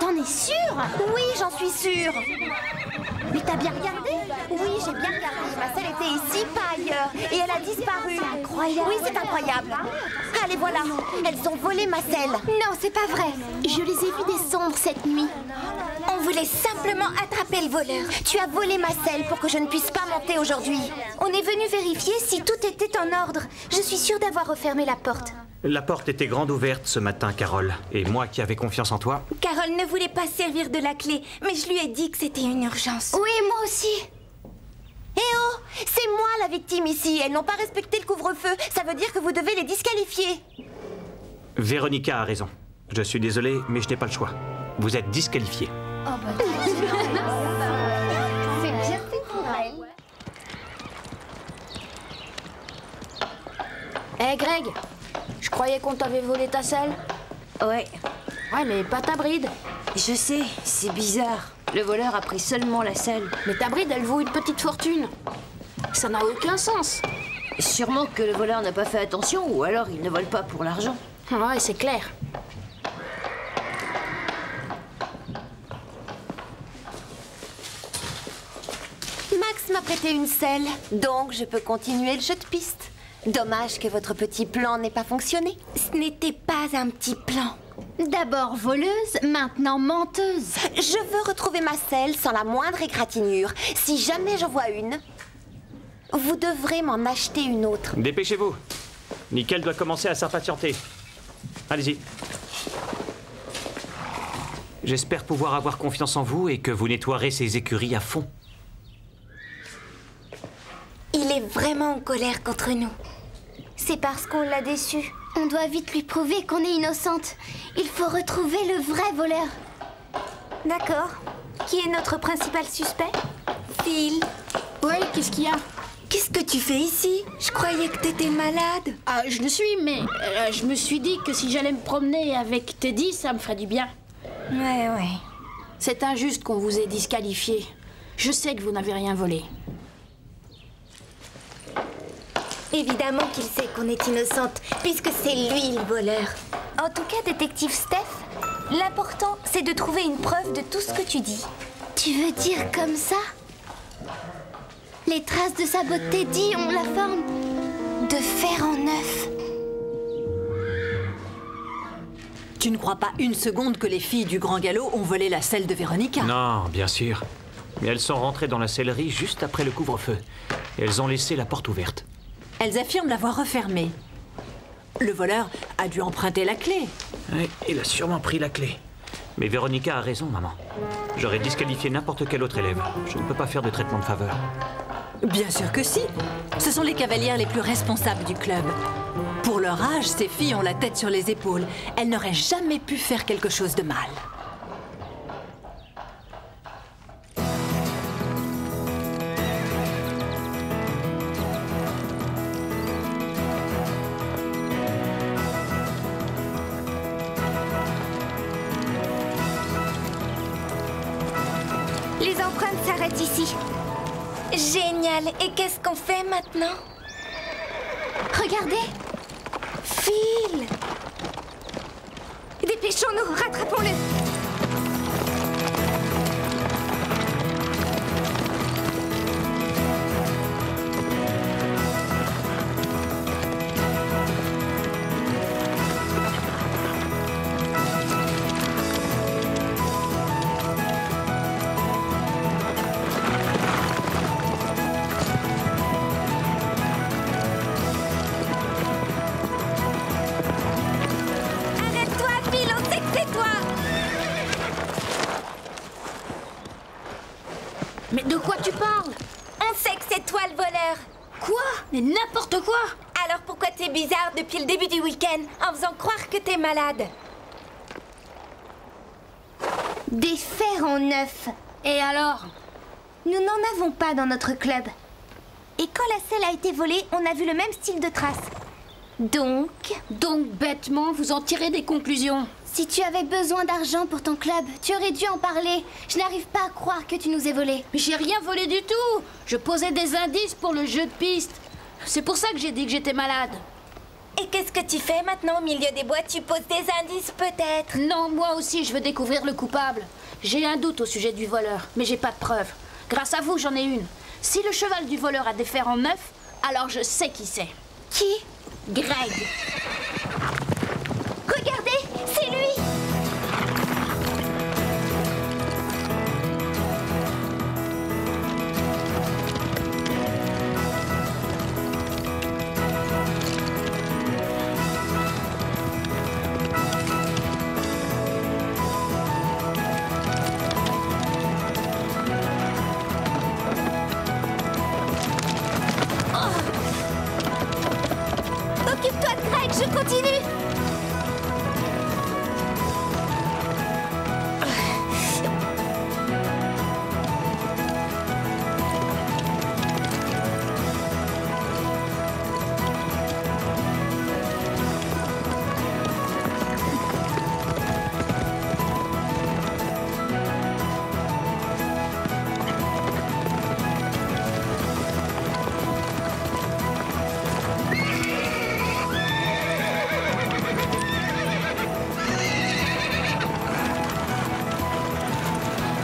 T'en es sûre? Oui, j'en suis sûre. Mais t'as bien regardé? Oui, j'ai bien regardé. Ma selle était ici, pas ailleurs. Et elle a disparu. C'est incroyable. Oui, c'est incroyable. Allez, voilà. Elles ont volé ma selle. Non, c'est pas vrai. Je les ai vus descendre cette nuit. On voulait simplement attraper le voleur. Tu as volé ma selle pour que je ne puisse pas monter aujourd'hui. On est venu vérifier si tout était en ordre. Je suis sûre d'avoir refermé la porte. La porte était grande ouverte ce matin, Carole. Et moi qui avais confiance en toi... Carole ne voulait pas servir de la clé, mais je lui ai dit que c'était une urgence. Oui, moi aussi. Eh oh, c'est moi la victime ici. Elles n'ont pas respecté le couvre-feu. Ça veut dire que vous devez les disqualifier. Véronica a raison. Je suis désolé, mais je n'ai pas le choix. Vous êtes disqualifiés. C'est bien fait pour elle. Hé Greg, je croyais qu'on t'avait volé ta selle. Ouais, Ouais, mais pas ta bride. je sais, c'est bizarre. Le voleur a pris seulement la selle. Mais ta bride, elle vaut une petite fortune. Ça n'a aucun sens. Sûrement que le voleur n'a pas fait attention, ou alors il ne vole pas pour l'argent. Ouais, c'est clair. Max m'a prêté une selle, donc je peux continuer le jeu de piste. Dommage que votre petit plan n'ait pas fonctionné. Ce n'était pas un petit plan. D'abord voleuse, maintenant menteuse. Je veux retrouver ma selle sans la moindre égratignure. Si jamais j'en vois une, vous devrez m'en acheter une autre. Dépêchez-vous. Nickel doit commencer à s'impatienter. Allez-y. J'espère pouvoir avoir confiance en vous et que vous nettoierez ces écuries à fond. Il est vraiment en colère contre nous. C'est parce qu'on l'a déçu. On doit vite lui prouver qu'on est innocente. Il faut retrouver le vrai voleur. D'accord. Qui est notre principal suspect? Phil. Ouais, qu'est-ce qu'il y a? Qu'est-ce que tu fais ici? Je croyais que t'étais malade. Ah, je le suis, mais je me suis dit que si j'allais me promener avec Teddy, ça me ferait du bien. Ouais. C'est injuste qu'on vous ait disqualifié. Je sais que vous n'avez rien volé. Évidemment qu'il sait qu'on est innocente, puisque c'est lui le voleur. En tout cas, détective Steph, l'important, c'est de trouver une preuve de tout ce que tu dis. Tu veux dire comme ça? Les traces de sa botte Teddy ont la forme De fer en neuf. Tu ne crois pas une seconde que les filles du Grand Galop ont volé la selle de Véronica? Non, bien sûr. Mais elles sont rentrées dans la sellerie juste après le couvre-feu. Et elles ont laissé la porte ouverte. Elles affirment l'avoir refermée. Le voleur a dû emprunter la clé. Oui, il a sûrement pris la clé. Mais Véronica a raison, maman. J'aurais disqualifié n'importe quel autre élève. Je ne peux pas faire de traitement de faveur. Bien sûr que si. Ce sont les cavalières les plus responsables du club. Pour leur âge, ces filles ont la tête sur les épaules. Elles n'auraient jamais pu faire quelque chose de mal. Les empreintes s'arrêtent ici. Génial. Et qu'est-ce qu'on fait maintenant? Regardez. Phil! Dépêchons-nous, rattrapons-le! Mais de quoi tu parles? On sait que c'est toi le voleur. Quoi? Mais n'importe quoi! Alors pourquoi t'es bizarre depuis le début du week-end en faisant croire que t'es malade? Des fers en neuf. Et alors? Nous n'en avons pas dans notre club. Et quand la selle a été volée, on a vu le même style de traces. Donc, Bêtement, vous en tirez des conclusions. si tu avais besoin d'argent pour ton club, tu aurais dû en parler. Je n'arrive pas à croire que tu nous aies volé. Mais j'ai rien volé du tout. Je posais des indices pour le jeu de piste. C'est pour ça que j'ai dit que j'étais malade. Et qu'est-ce que tu fais maintenant au milieu des bois? Tu poses des indices peut-être? Non, moi aussi, je veux découvrir le coupable. J'ai un doute au sujet du voleur, mais j'ai pas de preuves. Grâce à vous, j'en ai une. Si le cheval du voleur a des fers en neuf, alors je sais qui c'est. Qui? Greg. Regardez, c'est lui! Occupe-toi de Greg, je continue!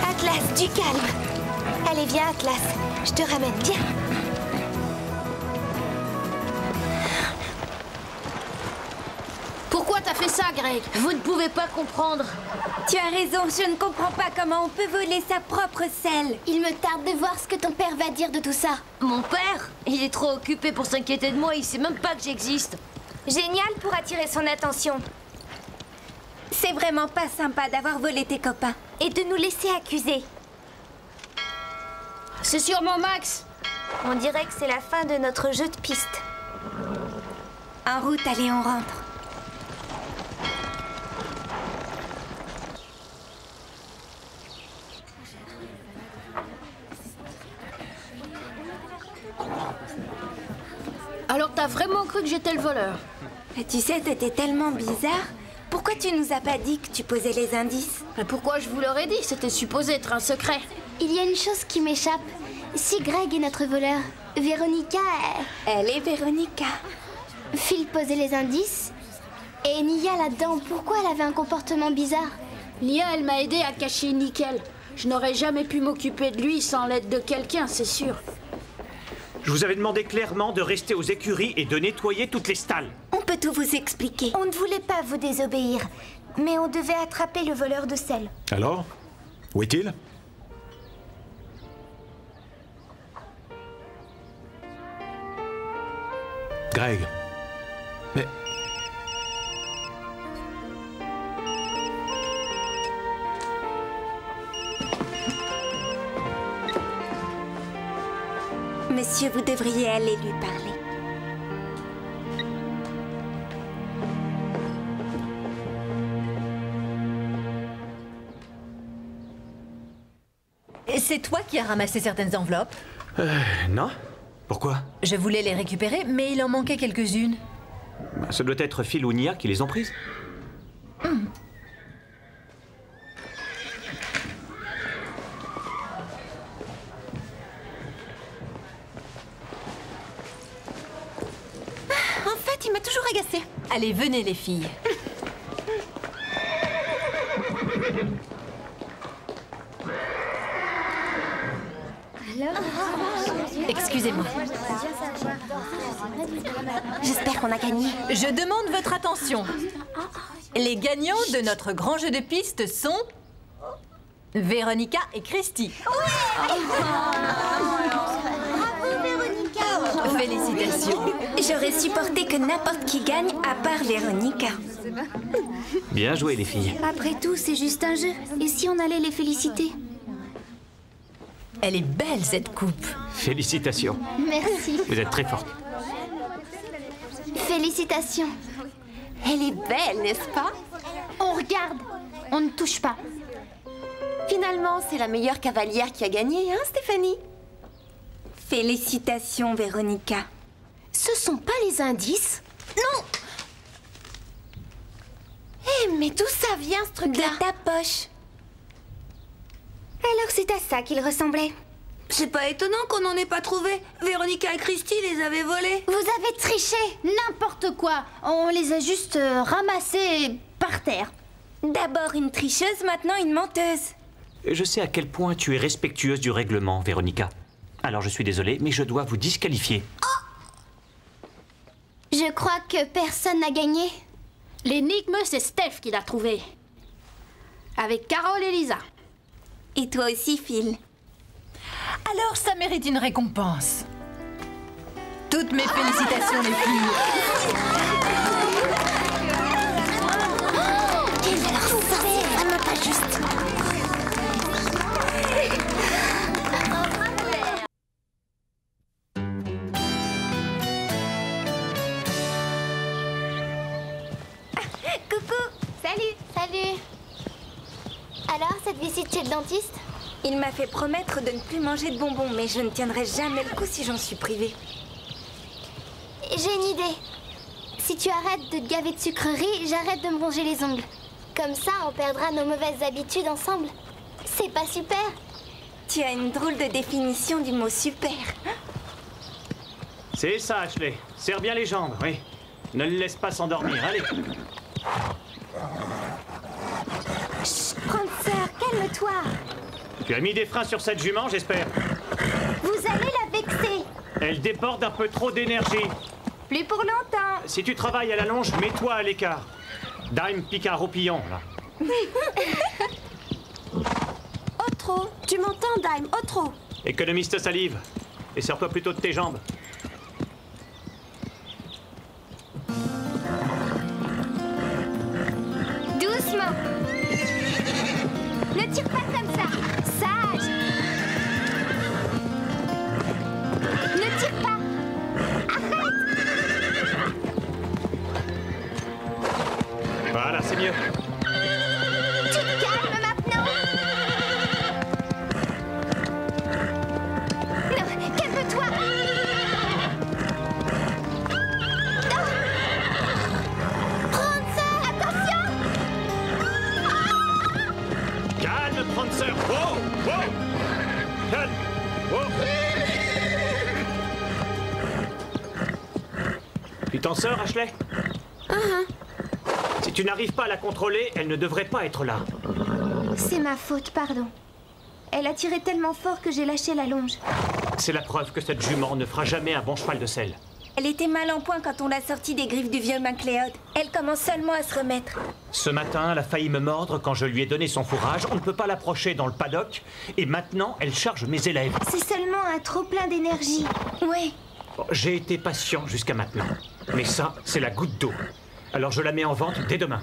Atlas, du calme. Allez, viens, Atlas. Je te ramène, viens. Pourquoi t'as fait ça, Greg? Vous ne pouvez pas comprendre. Tu as raison, je ne comprends pas comment on peut voler sa propre selle. Il me tarde de voir ce que ton père va dire de tout ça. Mon père, il est trop occupé pour s'inquiéter de moi, il sait même pas que j'existe. Génial pour attirer son attention. C'est vraiment pas sympa d'avoir volé tes copains et de nous laisser accuser. C'est sûrement Max. On dirait que c'est la fin de notre jeu de piste. En route, allez, on rentre. Alors t'as vraiment cru que j'étais le voleur? Et tu sais, t'étais tellement bizarre. Pourquoi tu nous as pas dit que tu posais les indices? Mais pourquoi je vous l'aurais dit? C'était supposé être un secret. Il y a une chose qui m'échappe. Si Greg est notre voleur, Véronica... Elle est Véronica. Phil posait les indices. Et Nia là-dedans, pourquoi elle avait un comportement bizarre? Nia, elle m'a aidé à cacher Nickel. Je n'aurais jamais pu m'occuper de lui sans l'aide de quelqu'un, c'est sûr. Je vous avais demandé clairement de rester aux écuries et de nettoyer toutes les stalles. On peut tout vous expliquer. On ne voulait pas vous désobéir, mais on devait attraper le voleur de sel. Alors? Où est-il? Greg. Mais... Monsieur, vous devriez aller lui parler. C'est toi qui as ramassé certaines enveloppes? Non. Pourquoi? Je voulais les récupérer, mais il en manquait quelques-unes. Ce doit être Phil ou Nia qui les ont prises. En fait, il m'a toujours agacée. Allez, venez les filles. Excusez-moi. J'espère qu'on a gagné. Je demande votre attention. Les gagnants de notre grand jeu de piste sont... Véronica et Christy. Félicitations. J'aurais supporté que n'importe qui gagne à part Véronica. Bien joué, les filles. Après tout, c'est juste un jeu. Et si on allait les féliciter? Elle est belle, cette coupe. Félicitations. Merci. Vous êtes très forte. Félicitations. Elle est belle, n'est-ce pas? On regarde. On ne touche pas. Finalement, c'est la meilleure cavalière qui a gagné, hein, Stéphanie? Félicitations, Véronica. Ce sont pas les indices? Non! Eh, mais d'où ça vient, ce truc-là? De ta poche. Alors c'est à ça qu'il ressemblait. C'est pas étonnant qu'on n'en ait pas trouvé. Véronica et Christy les avaient volés. Vous avez triché. N'importe quoi. On les a juste ramassés par terre. D'abord une tricheuse, maintenant une menteuse. Je sais à quel point tu es respectueuse du règlement, Véronica. Alors je suis désolé, mais je dois vous disqualifier. Je crois que personne n'a gagné. L'énigme, c'est Steph qui l'a trouvée. Avec Carole et Lisa. Et toi aussi, Phil. Alors ça mérite une récompense. Toutes mes félicitations les filles. C'est vraiment pas juste. Coucou. Salut. Alors, cette visite chez le dentiste? Il m'a fait promettre de ne plus manger de bonbons, mais je ne tiendrai jamais le coup si j'en suis privée. J'ai une idée. Si tu arrêtes de te gaver de sucreries, j'arrête de me ronger les ongles. Comme ça, on perdra nos mauvaises habitudes ensemble. C'est pas super? Tu as une drôle de définition du mot super. C'est ça, Ashley. Serre bien les jambes, oui. Ne le laisse pas s'endormir, allez. Chut, Prancer, calme-toi. Tu as mis des freins sur cette jument, j'espère. Vous allez la vexer. Elle déborde un peu trop d'énergie. Plus pour longtemps. Si tu travailles à la longe, mets-toi à l'écart. Dime pique un roupillon, là. Otro, tu m'entends, Dime? Otro. Économise ta salive. Et serre-toi plutôt de tes jambes. Doucement. Ne tire pas comme ça. Sage. Ne tire pas. Arrête. Voilà, c'est mieux. Tu te calmes maintenant. Non, calme-toi. Non. Prancer, attention. Calme, Prancer. Oh, oh. Calme. Oh. Tu t'en sors, Ashley? Si tu n'arrives pas à la contrôler, elle ne devrait pas être là. C'est ma faute, pardon. Elle a tiré tellement fort que j'ai lâché la longe. C'est la preuve que cette jument ne fera jamais un bon cheval de selle. Elle était mal en point quand on l'a sortie des griffes du vieux MacLeod. Elle commence seulement à se remettre. Ce matin, elle a failli me mordre quand je lui ai donné son fourrage. On ne peut pas l'approcher dans le paddock. Et maintenant, elle charge mes élèves. C'est seulement un trop plein d'énergie. Oui. Bon, j'ai été patient jusqu'à maintenant. Mais ça, c'est la goutte d'eau. Alors je la mets en vente dès demain.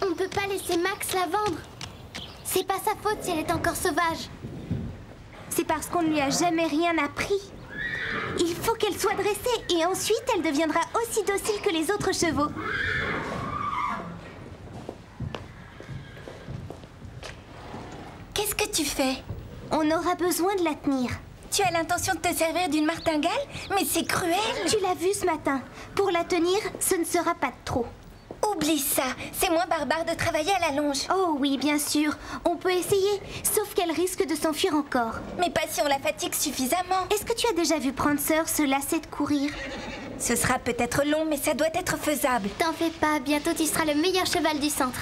On peut pas laisser Max la vendre. C'est pas sa faute si elle est encore sauvage. C'est parce qu'on ne lui a jamais rien appris. Il faut qu'elle soit dressée et ensuite elle deviendra aussi docile que les autres chevaux. Qu'est-ce que tu fais? On aura besoin de la tenir. Tu as l'intention de te servir d'une martingale? Mais c'est cruel! Tu l'as vu ce matin. Pour la tenir, ce ne sera pas de trop. Oublie ça. C'est moins barbare de travailler à la longe. Oh oui, bien sûr. On peut essayer. Sauf qu'elle risque de s'enfuir encore. Mais pas si on la fatigue suffisamment. Est-ce que tu as déjà vu Prancer se lasser de courir? Ce sera peut-être long, mais ça doit être faisable. T'en fais pas, bientôt tu seras le meilleur cheval du centre.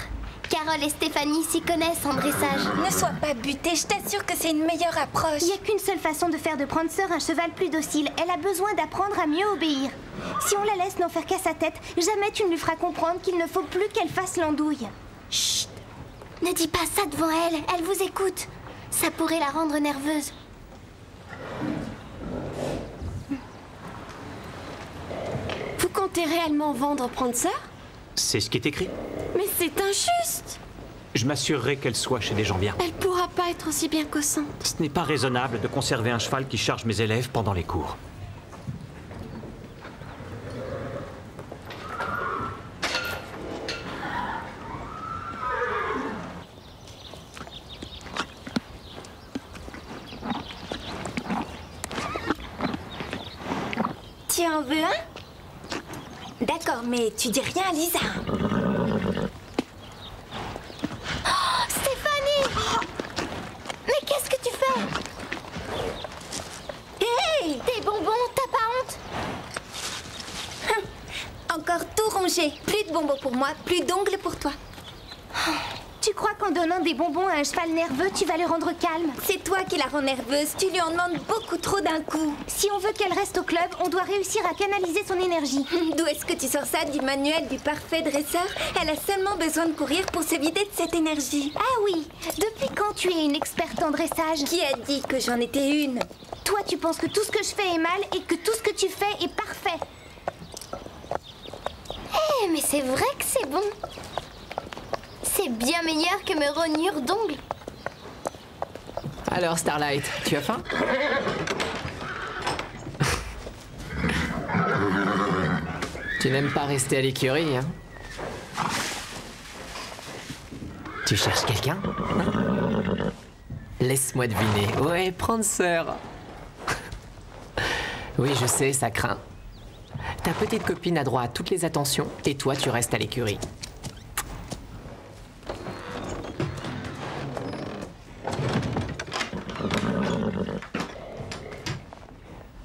Carole et Stéphanie s'y connaissent en dressage. Ne sois pas butée, je t'assure que c'est une meilleure approche. Il n'y a qu'une seule façon de faire de Prancer un cheval plus docile. Elle a besoin d'apprendre à mieux obéir. Si on la laisse n'en faire qu'à sa tête, jamais tu ne lui feras comprendre qu'il ne faut plus qu'elle fasse l'andouille. Chut! Ne dis pas ça devant elle, elle vous écoute. Ça pourrait la rendre nerveuse. Vous comptez réellement vendre Prancer? C'est ce qui est écrit. Mais c'est injuste. Je m'assurerai qu'elle soit chez des gens bien. Elle pourra pas être aussi bien qu'Ossante. Ce n'est pas raisonnable de conserver un cheval qui charge mes élèves pendant les cours. Tu en veux un? D'accord, mais tu dis rien à Lisa. Oh, Stéphanie! Mais qu'est-ce que tu fais? Hé! Tes bonbons, t'as pas honte? Encore tout rongé. Plus de bonbons pour moi, plus d'ongles pour toi. Tu crois qu'en donnant des bonbons à un cheval nerveux, tu vas le rendre calme? C'est toi qui la rends nerveuse. Tu lui en demandes beaucoup trop d'un coup. Si on veut qu'elle reste au club, on doit réussir à canaliser son énergie. D'où est-ce que tu sors ça? Du manuel du parfait dresseur? Elle a seulement besoin de courir pour se vider de cette énergie. Ah oui, depuis quand tu es une experte en dressage? Qui a dit que j'en étais une? Toi, tu penses que tout ce que je fais est mal et que tout ce que tu fais est parfait. Eh, mais c'est vrai que c'est bon. C'est bien meilleur que mes rognures d'ongles. Alors, Starlight, tu as faim? Tu n'aimes pas rester à l'écurie, hein? Tu cherches quelqu'un? Laisse-moi deviner. Ouais, Prancer. Oui, je sais, ça craint. Ta petite copine a droit à toutes les attentions et toi, tu restes à l'écurie.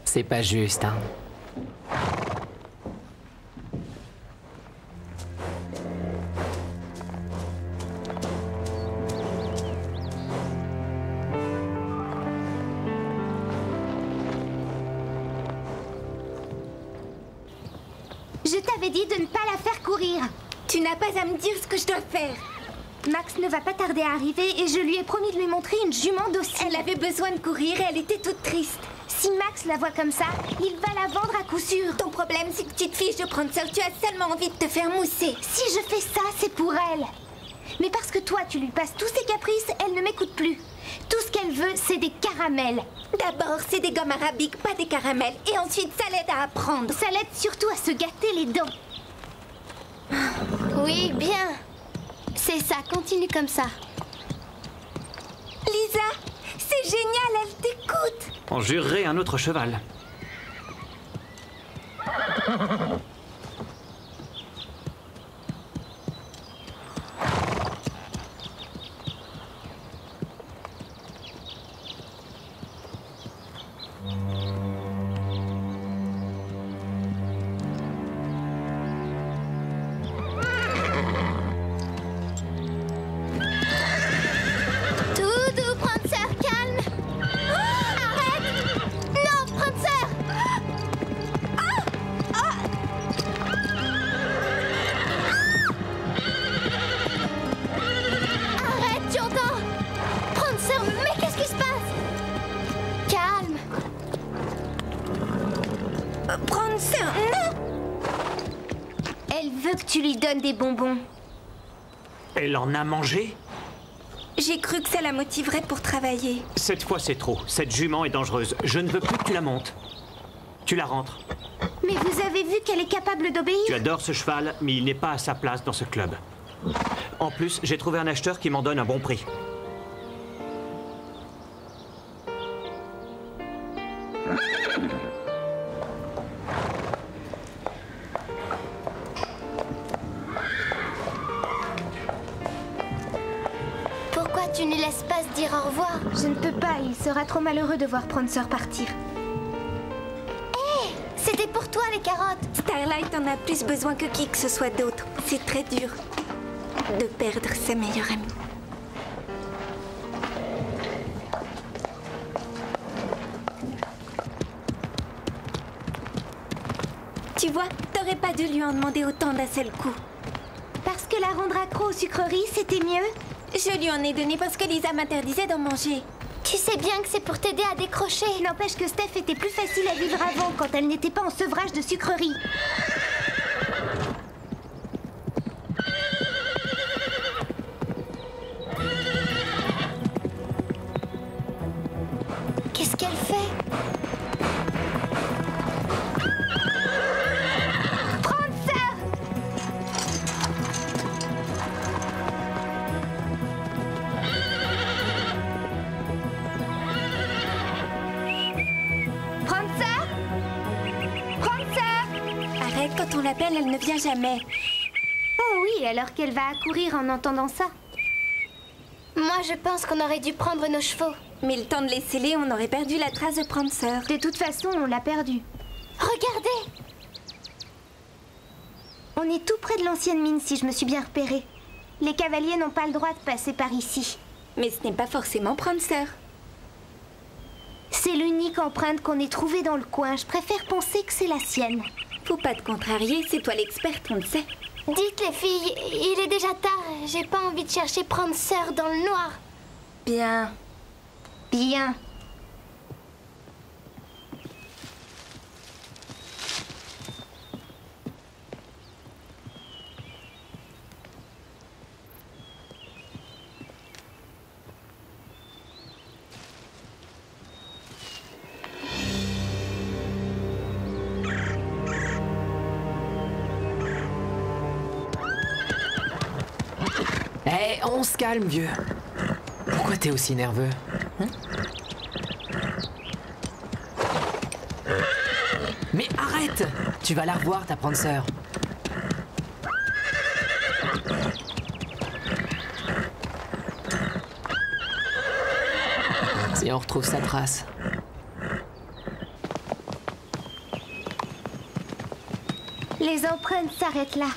C'est pas juste, hein. Je t'avais dit de ne pas la faire courir. Tu n'as pas à me dire ce que je dois faire. Max ne va pas tarder à arriver et je lui ai promis de lui montrer une jument docile. Elle avait besoin de courir et elle était toute triste. Si Max la voit comme ça, il va la vendre à coup sûr. Ton problème, c'est que tu te fiches de Prancer. Tu as seulement envie de te faire mousser. Si je fais ça, c'est pour elle. Mais parce que toi, tu lui passes tous ses caprices, elle ne m'écoute plus. Tout ce qu'elle veut, c'est des caramels. D'abord, c'est des gommes arabiques, pas des caramels. Et ensuite, ça l'aide à apprendre. Ça l'aide surtout à se gâter les dents. Oui, bien. C'est ça, continue comme ça. Lisa, c'est génial, elle t'écoute. On jurerait un autre cheval. Prancer, non! Elle veut que tu lui donnes des bonbons. Elle en a mangé? J'ai cru que ça la motiverait pour travailler. Cette fois, c'est trop. Cette jument est dangereuse. Je ne veux plus que tu la montes. Tu la rentres. Mais vous avez vu qu'elle est capable d'obéir? Tu adores ce cheval, mais il n'est pas à sa place dans ce club. En plus, j'ai trouvé un acheteur qui m'en donne un bon prix. Pourquoi tu ne laisses pas se dire au revoir? Je ne peux pas, il sera trop malheureux de voir Prancer partir. Hé, c'était pour toi les carottes. Starlight en a plus besoin que qui que ce soit d'autre. C'est très dur de perdre sa meilleure amie. Tu vois, t'aurais pas dû lui en demander autant d'un seul coup. Parce que la rendre accro aux sucreries, c'était mieux? Je lui en ai donné parce que Lisa m'interdisait d'en manger. Tu sais bien que c'est pour t'aider à décrocher. N'empêche que Steph était plus facile à vivre avant, quand elle n'était pas en sevrage de sucreries. on l'appelle, elle ne vient jamais. Oh oui, alors qu'elle va accourir en entendant ça. Moi, je pense qu'on aurait dû prendre nos chevaux. Mais le temps de les sceller, on aurait perdu la trace de Prancer. De toute façon, on l'a perdu. Regardez! On est tout près de l'ancienne mine, si je me suis bien repérée. Les cavaliers n'ont pas le droit de passer par ici. Mais ce n'est pas forcément Prancer. C'est l'unique empreinte qu'on ait trouvée dans le coin. Je préfère penser que c'est la sienne. Faut pas te contrarier, c'est toi l'experte, on le sait. Dites les filles, il est déjà tard. J'ai pas envie de chercher Prancer dans le noir. Bien. Bien. Hé, on se calme, vieux. Pourquoi t'es aussi nerveux, hein? Mais arrête! Tu vas la revoir, ta Prancer. Si on retrouve sa trace. Les empreintes s'arrêtent là.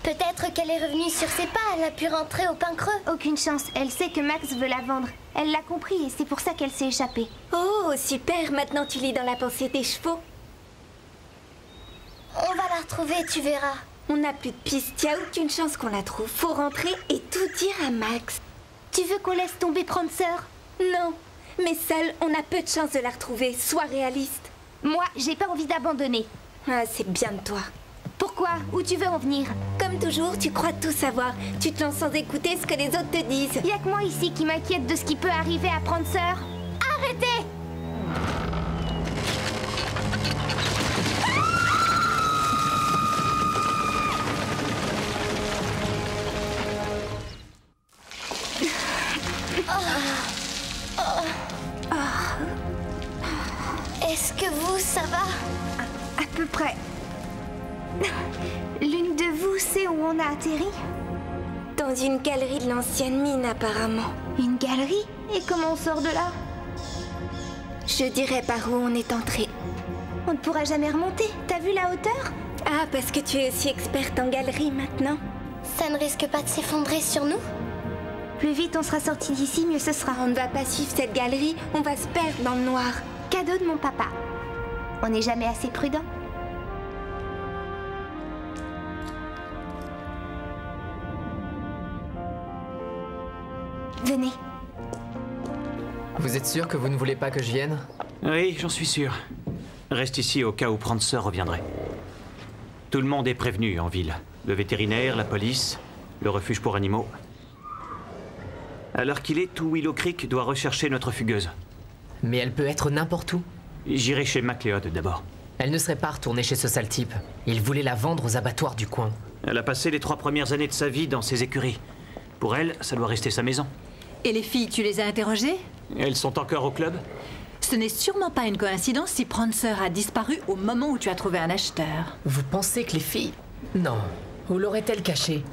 Peut-être qu'elle est revenue sur ses pas, elle a pu rentrer au pain creux. Aucune chance, elle sait que Max veut la vendre. Elle l'a compris et c'est pour ça qu'elle s'est échappée. Oh, super, maintenant tu lis dans la pensée des chevaux. On va la retrouver, tu verras. On n'a plus de piste, y a aucune chance qu'on la trouve. Faut rentrer et tout dire à Max. Tu veux qu'on laisse tomber Prancer? Non, mais seul, on a peu de chance de la retrouver. Sois réaliste. Moi, j'ai pas envie d'abandonner. Ah, c'est bien de toi. Pourquoi? Où tu veux en venir? Comme toujours, tu crois tout savoir. Tu te lances sans écouter ce que les autres te disent. Y'a que moi ici qui m'inquiète de ce qui peut arriver à Prancer. Arrêtez! Est-ce que vous, ça va? À peu près. L'une de vous sait où on a atterri? Dans une galerie de l'ancienne mine, apparemment. Une galerie? Et comment on sort de là? Je dirais par où on est entré. On ne pourra jamais remonter. T'as vu la hauteur? Ah, parce que tu es aussi experte en galerie maintenant. Ça ne risque pas de s'effondrer sur nous? Plus vite on sera sorti d'ici, mieux ce sera. On ne va pas suivre cette galerie, on va se perdre dans le noir. Cadeau de mon papa. On n'est jamais assez prudent. Venez. Vous êtes sûr que vous ne voulez pas que je vienne? Oui, j'en suis sûr. Reste ici au cas où Prancer reviendrait. Tout le monde est prévenu en ville. Le vétérinaire, la police, le refuge pour animaux. À l'heure qu'il est, tout Willow Creek doit rechercher notre fugueuse. Mais elle peut être n'importe où. J'irai chez MacLeod d'abord. Elle ne serait pas retournée chez ce sale type. Il voulait la vendre aux abattoirs du coin. Elle a passé les 3 premières années de sa vie dans ces écuries. Pour elle, ça doit rester sa maison. Et les filles, tu les as interrogées? Elles sont encore au club? Ce n'est sûrement pas une coïncidence si Prancer a disparu au moment où tu as trouvé un acheteur. Vous pensez que les filles... Non. Où l'aurait-elle caché?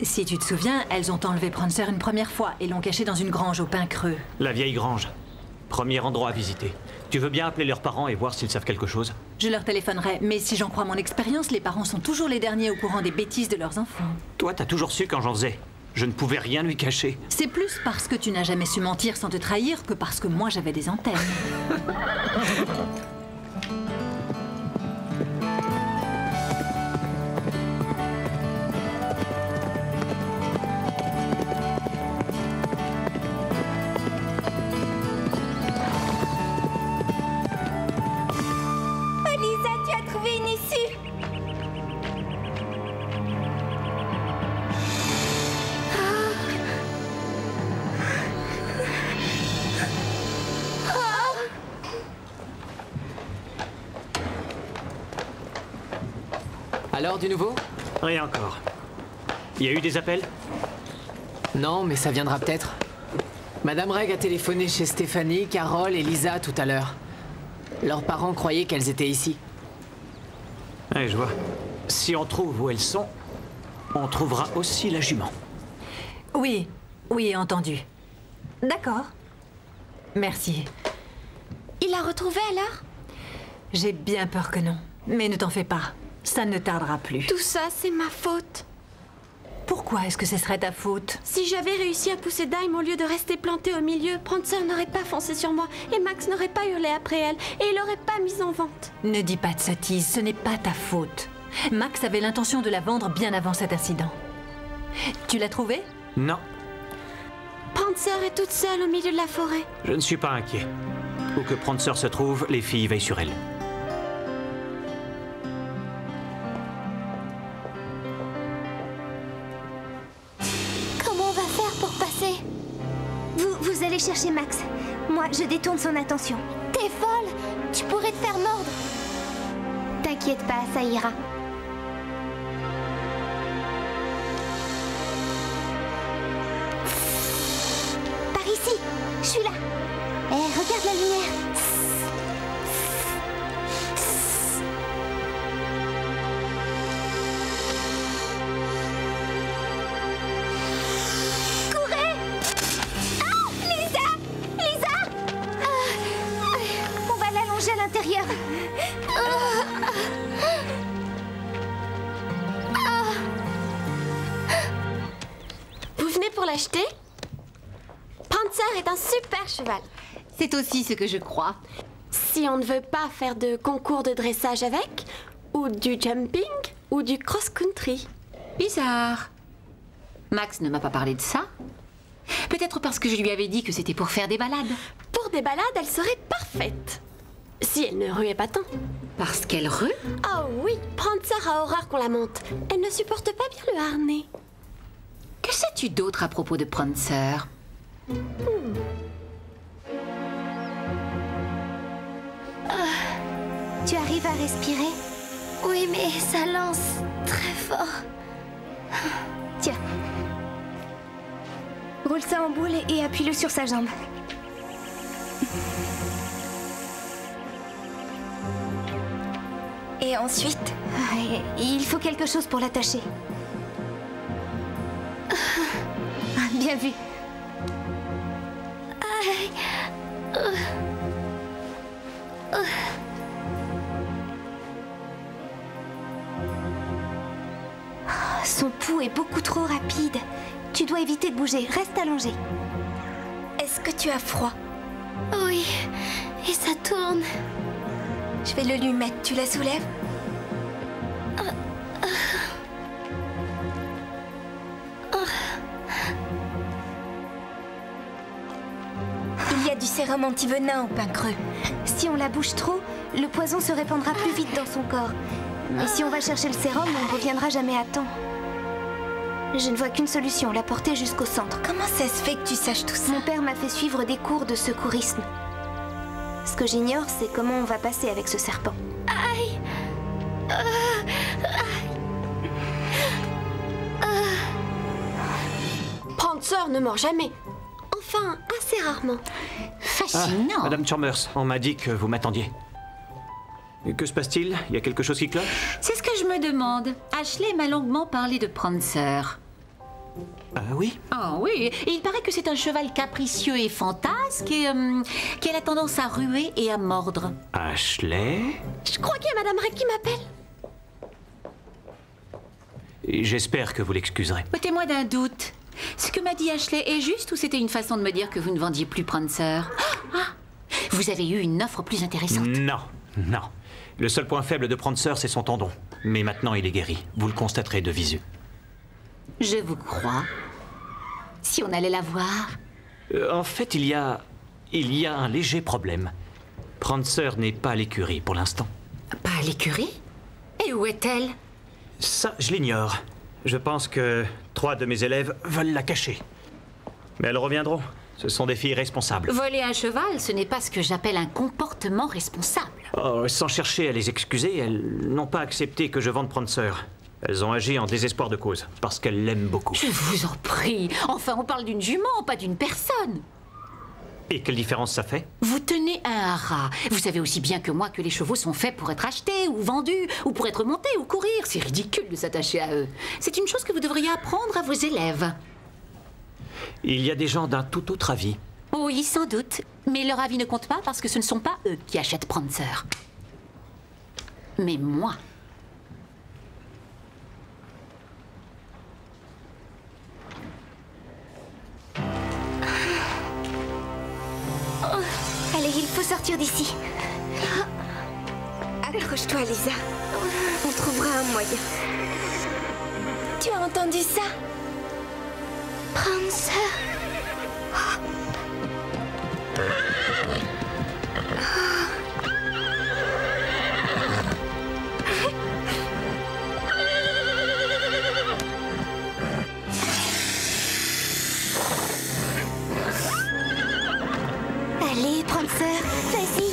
Si tu te souviens, elles ont enlevé Prancer une première fois et l'ont caché dans une grange au pain creux. La vieille grange. Premier endroit à visiter. Tu veux bien appeler leurs parents et voir s'ils savent quelque chose? Je leur téléphonerai, mais si j'en crois mon expérience, les parents sont toujours les derniers au courant des bêtises de leurs enfants. Toi, t'as toujours su quand j'en faisais. Je ne pouvais rien lui cacher. C'est plus parce que tu n'as jamais su mentir sans te trahir que parce que moi j'avais des antennes. Lisa, tu as trouvé une issue. Alors, du nouveau? Rien encore. Il y a eu des appels? Non, mais ça viendra peut-être. Madame Reg a téléphoné chez Stéphanie, Carole et Lisa tout à l'heure. Leurs parents croyaient qu'elles étaient ici. Ouais, je vois. Si on trouve où elles sont, on trouvera aussi la jument. Oui, oui, entendu. D'accord. Merci. Il l'a retrouvée alors? J'ai bien peur que non. Mais ne t'en fais pas, ça ne tardera plus. Tout ça, c'est ma faute. Pourquoi est-ce que ce serait ta faute? Si j'avais réussi à pousser Dime au lieu de rester plantée au milieu, Prancer n'aurait pas foncé sur moi et Max n'aurait pas hurlé après elle et il l'aurait pas mise en vente. Ne dis pas de sottises, ce n'est pas ta faute. Max avait l'intention de la vendre bien avant cet incident. Tu l'as trouvée? Non, Prancer est toute seule au milieu de la forêt. je ne suis pas inquiet. Où que Prancer se trouve, les filles veillent sur elle. Comment on va faire pour passer? Vous allez chercher Max. Moi, je détourne son attention. T'es folle! Tu pourrais te faire mordre. T'inquiète pas, ça ira. Par ici! Je suis là! Eh, regarde la lumière! Courez! Ah! Lisa! Lisa! On va l'allonger à l'intérieur. Vous venez pour l'acheter? Prancer est un super cheval. C'est aussi ce que je crois. Si on ne veut pas faire de concours de dressage avec, ou du jumping, ou du cross-country. Bizarre. Max ne m'a pas parlé de ça. Peut-être parce que je lui avais dit que c'était pour faire des balades. Pour des balades, elle serait parfaite. Si elle ne ruait pas tant. Parce qu'elle rue? Oh oui, Prancer a horreur qu'on la monte. Elle ne supporte pas bien le harnais. Que sais-tu d'autre à propos de Prancer? Tu arrives à respirer? Oui, mais ça lance très fort. Tiens. Roule ça en boule et appuie-le sur sa jambe. Et ensuite, il faut quelque chose pour l'attacher. Bien vu. Son pouls est beaucoup trop rapide. Tu dois éviter de bouger. Reste allongé. Est-ce que tu as froid? Oui, et ça tourne. Je vais le lui mettre. Tu la soulèves? Il y a du sérum anti-venin au pain creux. Si on la bouge trop, le poison se répandra plus vite dans son corps. Mais si on va chercher le sérum, on ne reviendra jamais à temps. Je ne vois qu'une solution, la porter jusqu'au centre. Comment ça se fait que tu saches tout ça? Mon père m'a fait suivre des cours de secourisme. Ce que j'ignore, c'est comment on va passer avec ce serpent. Aïe! Prancer ne mord jamais. Enfin, assez rarement. Fascinant. Madame Chalmers, on m'a dit que vous m'attendiez. Que se passe-t-il? Il y a quelque chose qui cloche? C'est ce que je me demande. Ashley m'a longuement parlé de Prancer. Ah oui? Ah oui, il paraît que c'est un cheval capricieux et fantasque et qu'elle a tendance à ruer et à mordre. Ashley? Je crois qu'il y a Madame Ray qui m'appelle. J'espère que vous l'excuserez. Ôtez-moi d'un doute. Ce que m'a dit Ashley est juste ou c'était une façon de me dire que vous ne vendiez plus Prancer? Vous avez eu une offre plus intéressante? Non, non. Le seul point faible de Prancer, c'est son tendon. Mais maintenant, il est guéri. Vous le constaterez de visu. Je vous crois. Si on allait la voir? En fait, il y a un léger problème. Prancer n'est pas à l'écurie pour l'instant. Pas à l'écurie? Et où est-elle? Ça, je l'ignore. Je pense que 3 de mes élèves veulent la cacher. Mais elles reviendront. Ce sont des filles responsables. Voler un cheval, ce n'est pas ce que j'appelle un comportement responsable. Oh, sans chercher à les excuser, elles n'ont pas accepté que je vende Prancer. Elles ont agi en désespoir de cause, parce qu'elles l'aiment beaucoup. Je vous en prie. Enfin, on parle d'une jument, pas d'une personne. Et quelle différence ça fait? Vous tenez un haras. Vous savez aussi bien que moi que les chevaux sont faits pour être achetés ou vendus, ou pour être montés ou courir. C'est ridicule de s'attacher à eux. C'est une chose que vous devriez apprendre à vos élèves. Il y a des gens d'un tout autre avis. Oui, sans doute. Mais leur avis ne compte pas parce que ce ne sont pas eux qui achètent Prancer. Mais moi. Allez, il faut sortir d'ici. Accroche-toi, Lisa. On trouvera un moyen. Tu as entendu ça? Prancer. Allez, Prancer, vas-y.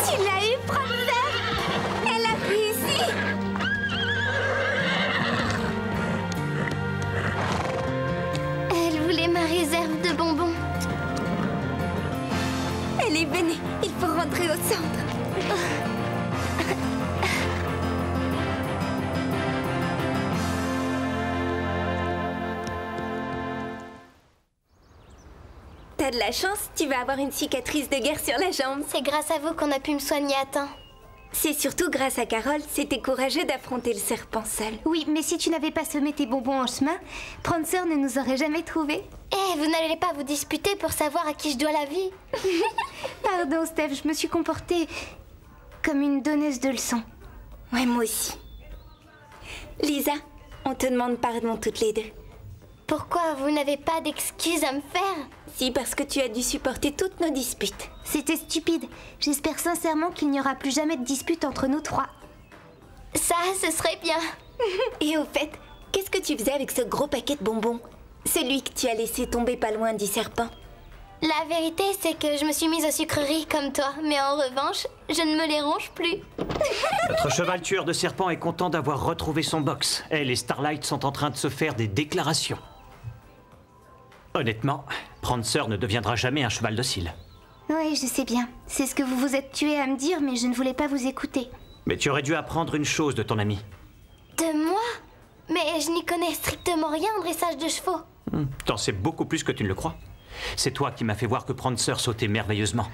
Tu l'as eu, Prancer? Elle a réussi. Elle voulait ma réserve de bonbons. Elle est venue. Il faut rentrer au centre. T'as de la chance, tu vas avoir une cicatrice de guerre sur la jambe. C'est grâce à vous qu'on a pu me soigner à temps. C'est surtout grâce à Carole, c'était courageux d'affronter le serpent seul. Oui, mais si tu n'avais pas semé tes bonbons en chemin, Prancer ne nous aurait jamais trouvés. Eh, vous n'allez pas vous disputer pour savoir à qui je dois la vie. Pardon, Steph, je me suis comportée comme une donneuse de leçons. Ouais, moi aussi. Lisa, on te demande pardon toutes les deux. Pourquoi vous n'avez pas d'excuses à me faire? Si, parce que tu as dû supporter toutes nos disputes. C'était stupide. J'espère sincèrement qu'il n'y aura plus jamais de dispute entre nous trois. Ça, ce serait bien. Et au fait, qu'est-ce que tu faisais avec ce gros paquet de bonbons? Celui que tu as laissé tomber pas loin du serpent. La vérité, c'est que je me suis mise aux sucreries comme toi. Mais en revanche, je ne me les ronge plus. Notre cheval tueur de serpents est content d'avoir retrouvé son box. Elle et Starlight sont en train de se faire des déclarations. Honnêtement, Prancer ne deviendra jamais un cheval docile. Oui, je sais bien. C'est ce que vous vous êtes tué à me dire, mais je ne voulais pas vous écouter. Mais tu aurais dû apprendre une chose de ton ami. De moi? Mais je n'y connais strictement rien en dressage de chevaux. T'en sais beaucoup plus que tu ne le crois. C'est toi qui m'as fait voir que Prancer sautait merveilleusement.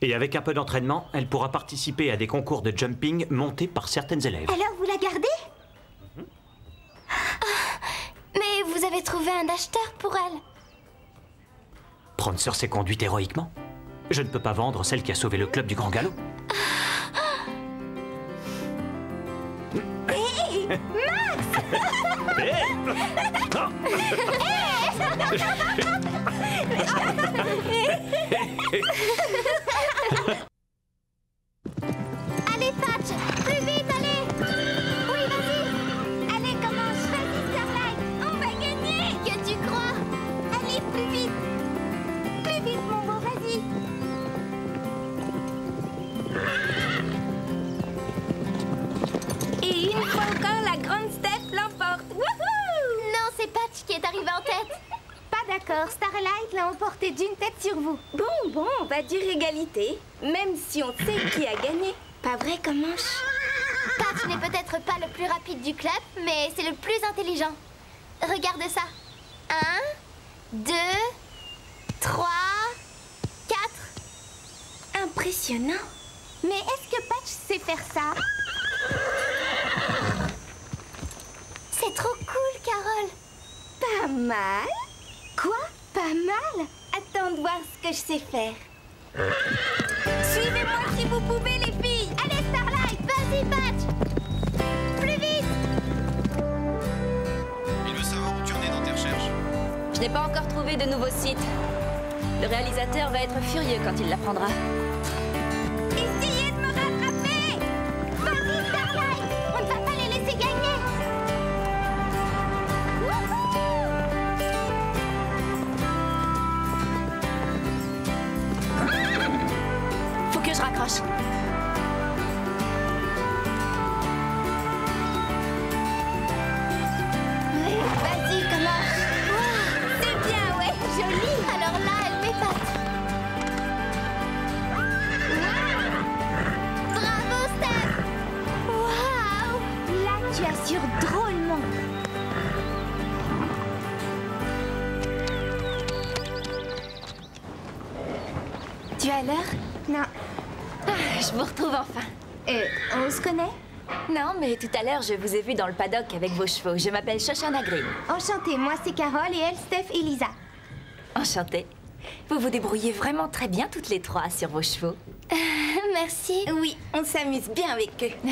Et avec un peu d'entraînement, elle pourra participer à des concours de jumping montés par certaines élèves. Alors, vous la gardez? Mais vous avez trouvé un acheteur pour elle. Prancer s'est conduite héroïquement. Je ne peux pas vendre celle qui a sauvé le club du Grand Galop. Hé, Max! Allez, Patch! Plus vite, allez! Oui, vas-y! Allez, commence! Vas-y, Starlight! On va gagner! Que tu crois? Allez, plus vite! Plus vite, mon beau, vas-y! Et une fois encore, la grande Steph l'emporte. Wouhou! Non, c'est Patch qui est arrivé en tête. Pas d'accord, Starlight l'a emporté d'une tête sur vous. Bon, on va dire égalité. Même si on sait qui a gagné. Pas vrai, Comanche? Patch n'est peut-être pas le plus rapide du club, mais c'est le plus intelligent. Regarde ça. 1, 2, 3, 4. Impressionnant. Mais est-ce que Patch sait faire ça? C'est trop cool, Carole. Pas mal. Quoi? Pas mal? Attends de voir ce que je sais faire. Suivez-moi si vous pouvez, les filles. Allez, Starlight, vas-y, Patch. Plus vite. Il veut savoir où tu en es dans tes recherches. Je n'ai pas encore trouvé de nouveau site. Le réalisateur va être furieux quand il l'apprendra. Essayez de me rattraper. Vas-y, Starlight. On ne va pas les laisser gagner. Faut que je raccroche. Tu as l'heure? Non. Ah, je vous retrouve enfin. On se connaît? Non, mais tout à l'heure, je vous ai vu dans le paddock avec vos chevaux. Je m'appelle Shoshana Green. Enchantée, moi c'est Carole et elle, Steph et Lisa. Enchantée. Vous vous débrouillez vraiment très bien toutes les trois sur vos chevaux. Merci. Oui, on s'amuse bien avec eux.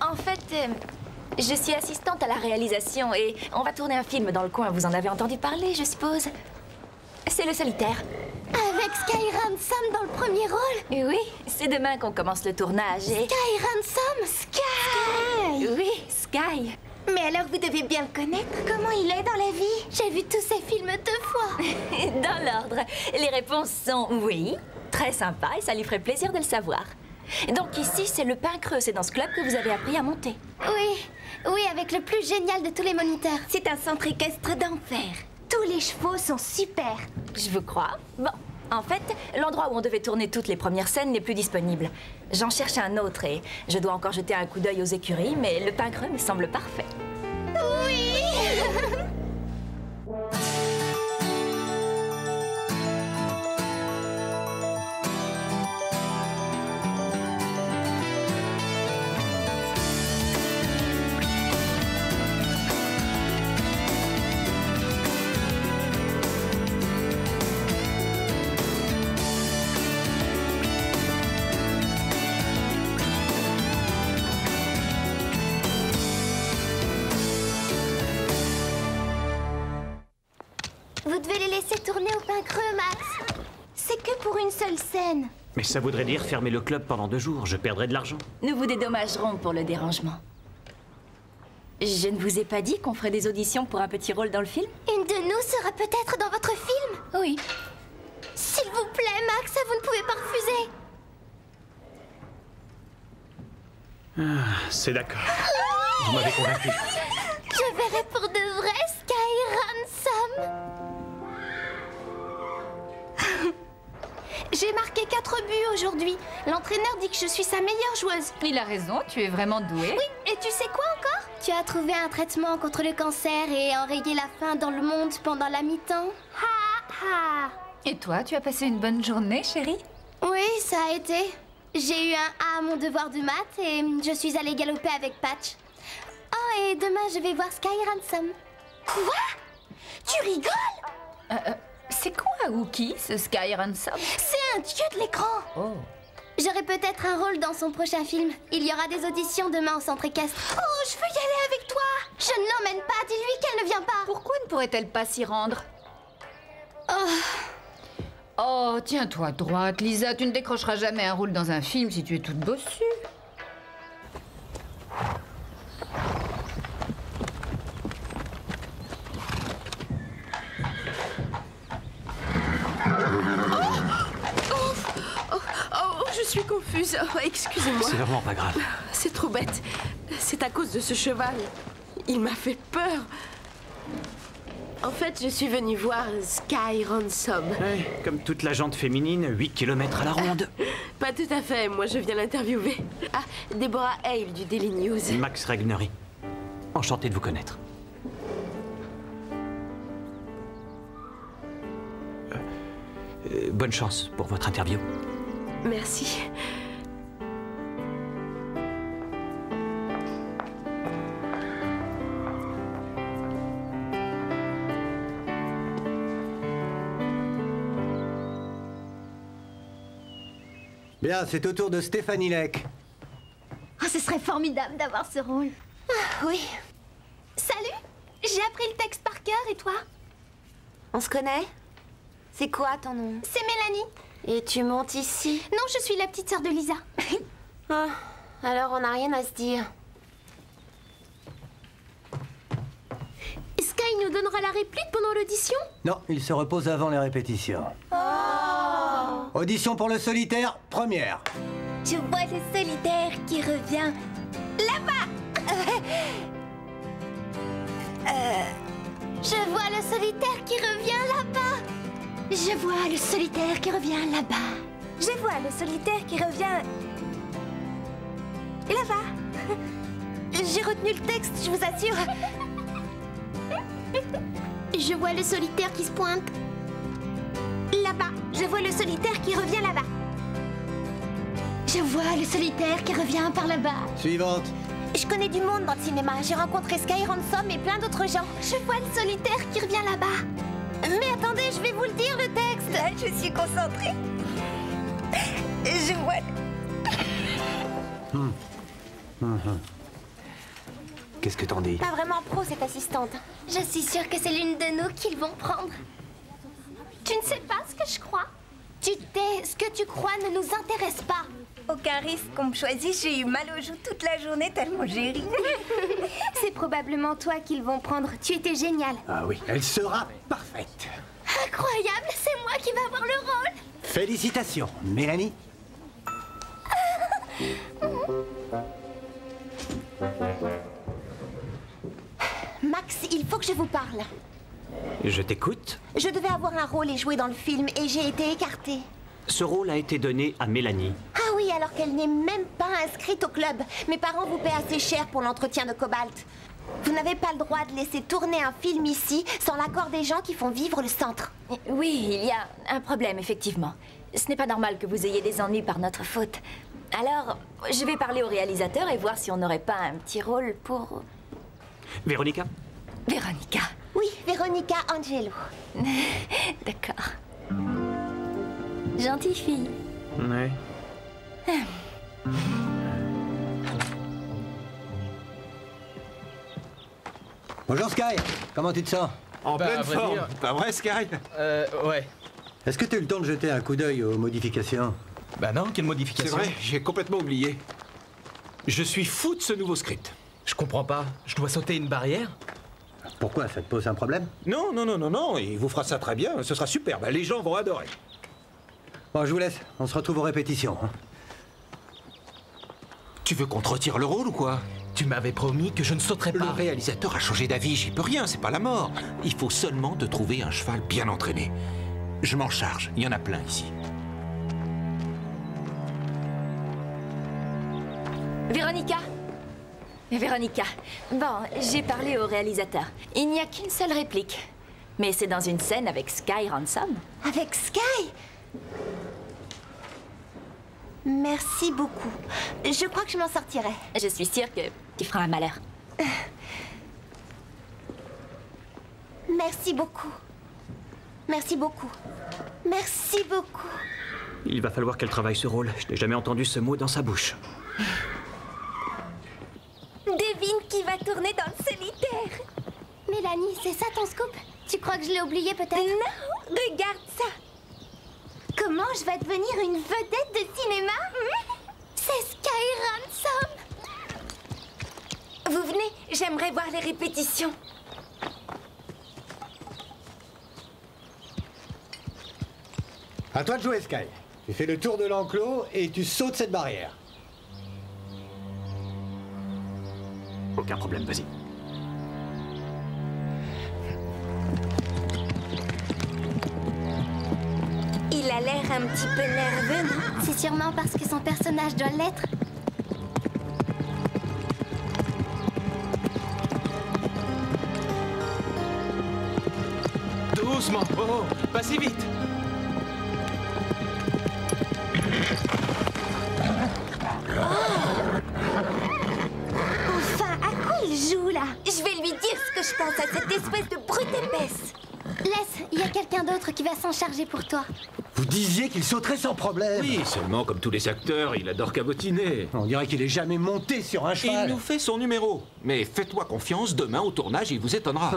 En fait, je suis assistante à la réalisation et on va tourner un film dans le coin. Vous en avez entendu parler, je suppose? C'est Le Solitaire. Avec Sky Ransom dans le premier rôle? Oui, c'est demain qu'on commence le tournage et... Sky Ransom? Sky! Oui, Sky. Mais alors vous devez bien le connaître. Comment il est dans la vie? J'ai vu tous ses films 2 fois. Dans l'ordre, les réponses sont oui, très sympa et ça lui ferait plaisir de le savoir. Donc ici, c'est le Pain Creux, c'est dans ce club que vous avez appris à monter. Oui, avec le plus génial de tous les moniteurs. C'est un centre équestre d'enfer. Tous les chevaux sont super. Je vous crois. Bon, en fait, l'endroit où on devait tourner toutes les premières scènes n'est plus disponible. J'en cherche un autre et je dois encore jeter un coup d'œil aux écuries, mais le Pain Creux me semble parfait. Oui. Vous devez les laisser tourner au Pain Creux, Max. C'est que pour une seule scène. Mais ça voudrait dire fermer le club pendant 2 jours. Je perdrais de l'argent. Nous vous dédommagerons pour le dérangement. Je ne vous ai pas dit qu'on ferait des auditions pour un petit rôle dans le film? Une de nous sera peut-être dans votre film? Oui. S'il vous plaît, Max, vous ne pouvez pas refuser. C'est d'accord. Vous m'avez convaincu. Je verrai pour de vrai Sky Ransom. J'ai marqué 4 buts aujourd'hui. L'entraîneur dit que je suis sa meilleure joueuse. Il a raison, tu es vraiment douée. Oui, et tu sais quoi encore? Tu as trouvé un traitement contre le cancer et enrayé la faim dans le monde pendant la mi-temps. Ha ha. Et toi, tu as passé une bonne journée, chérie? Oui, ça a été. J'ai eu un A à mon devoir de maths et je suis allée galoper avec Patch. Oh, et demain, je vais voir Sky Ransom. Quoi? Tu rigoles? C'est quoi, Wookie, ce Sky Ransom? C'est un dieu de l'écran. Oh. J'aurai peut-être un rôle dans son prochain film. Il y aura des auditions demain au centre équestre. Oh, je veux y aller avec toi. Je ne l'emmène pas. Dis-lui qu'elle ne vient pas. Pourquoi ne pourrait-elle pas s'y rendre? Oh, tiens-toi droite, Lisa. Tu ne décrocheras jamais un rôle dans un film si tu es toute bossue. Je suis confuse. Oh, excusez-moi. C'est vraiment pas grave. C'est trop bête. C'est à cause de ce cheval. Il m'a fait peur. En fait, je suis venue voir Sky Ransom. Ouais, comme toute la jante féminine, 8 km à la ronde. Pas tout à fait. Moi, je viens l'interviewer. Ah, Deborah Hale du Daily News. Max Regnery. Enchanté de vous connaître. Bonne chance pour votre interview. Merci. Bien, c'est au tour de Stéphanie Leck. Oh, ce serait formidable d'avoir ce rôle. Ah, oui. Salut. J'ai appris le texte par cœur et toi? On se connaît? C'est quoi ton nom? C'est Mélanie. Et tu montes ici? Non, je suis la petite sœur de Lisa. Ah, alors on n'a rien à se dire. Sky nous donnera la réplique pendant l'audition? Non, il se repose avant les répétitions. Audition pour le solitaire, première. Je vois le solitaire qui revient là-bas. Je vois le solitaire qui revient là-bas. Je vois le solitaire qui revient là-bas. Je vois le solitaire qui revient là-bas. J'ai retenu le texte, je vous assure. Je vois le solitaire qui se pointe là-bas. Je vois le solitaire qui revient là-bas. Je vois le solitaire qui revient par là-bas. Suivante. Je connais du monde dans le cinéma. J'ai rencontré Sky Ransom et plein d'autres gens. Je vois le solitaire qui revient là-bas. Mais attendez, je vais vous le dire, le texte. Je suis concentrée. Je vois... Qu'est-ce que t'en dis? Pas vraiment pro, cette assistante. Je suis sûre que c'est l'une de nous qu'ils vont prendre. Tu ne sais pas ce que je crois? Tu tais, ce que tu crois ne nous intéresse pas. Aucun risque qu'on me choisisse, j'ai eu mal aux joues toute la journée tellement j'ai ri. C'est probablement toi qu'ils vont prendre, tu étais génial. Ah oui, elle sera parfaite. Incroyable, c'est moi qui vais avoir le rôle. Félicitations, Mélanie. Max, il faut que je vous parle. Je t'écoute. Je devais avoir un rôle et jouer dans le film et j'ai été écartée. Ce rôle a été donné à Mélanie. Ah oui, alors qu'elle n'est même pas inscrite au club. Mes parents vous paient assez cher pour l'entretien de Cobalt. Vous n'avez pas le droit de laisser tourner un film ici sans l'accord des gens qui font vivre le centre. Oui, il y a un problème, effectivement. Ce n'est pas normal que vous ayez des ennuis par notre faute. Alors, je vais parler au réalisateur et voir si on n'aurait pas un petit rôle pour... Véronica? Véronica. Oui, Véronica Angelo. D'accord. Gentille fille. Ouais. Bonjour Sky, comment tu te sens? En pleine forme, pas vrai Sky? Ouais. Est-ce que tu as eu le temps de jeter un coup d'œil aux modifications? Bah non, quelle modification? C'est vrai, j'ai complètement oublié. Je suis fou de ce nouveau script. Je comprends pas. Je dois sauter une barrière? Pourquoi? Ça te pose un problème? Non, non, non, non, non, il vous fera ça très bien, ce sera super, les gens vont adorer. Bon, je vous laisse, on se retrouve aux répétitions. Tu veux qu'on te retire le rôle ou quoi? Tu m'avais promis que je ne sauterais pas. Le réalisateur a changé d'avis, j'y peux rien, c'est pas la mort. Il faut seulement te trouver un cheval bien entraîné. Je m'en charge, il y en a plein ici. Véronica? Véronica, bon, j'ai parlé au réalisateur. Il n'y a qu'une seule réplique. Mais c'est dans une scène avec Sky Ransom. Avec Sky? Merci beaucoup. Je crois que je m'en sortirai. Je suis sûre que tu feras un malheur. Merci beaucoup. Merci beaucoup. Merci beaucoup. Il va falloir qu'elle travaille ce rôle. Je n'ai jamais entendu ce mot dans sa bouche. Devine qui va tourner dans le solitaire. Mélanie, c'est ça ton scoop? Tu crois que je l'ai oublié peut-être? Non, regarde ça. Comment je vais devenir une vedette de cinéma? C'est Sky Ransom. Vous venez, j'aimerais voir les répétitions. À toi de jouer, Sky. Tu fais le tour de l'enclos et tu sautes cette barrière. Aucun problème, vas-y. Il a l'air un petit peu nerveux, non? C'est sûrement parce que son personnage doit l'être. Doucement. Oh, pas si vite. Enfin, à quoi il joue là? Je vais lui dire ce que je pense à cette espèce de brute épaisse. Laisse, il y a quelqu'un d'autre qui va s'en charger pour toi. Vous disiez qu'il sauterait sans problème. Oui, seulement comme tous les acteurs, il adore cabotiner. On dirait qu'il est jamais monté sur un cheval. Il nous fait son numéro. Mais fais-toi confiance, demain au tournage, il vous étonnera.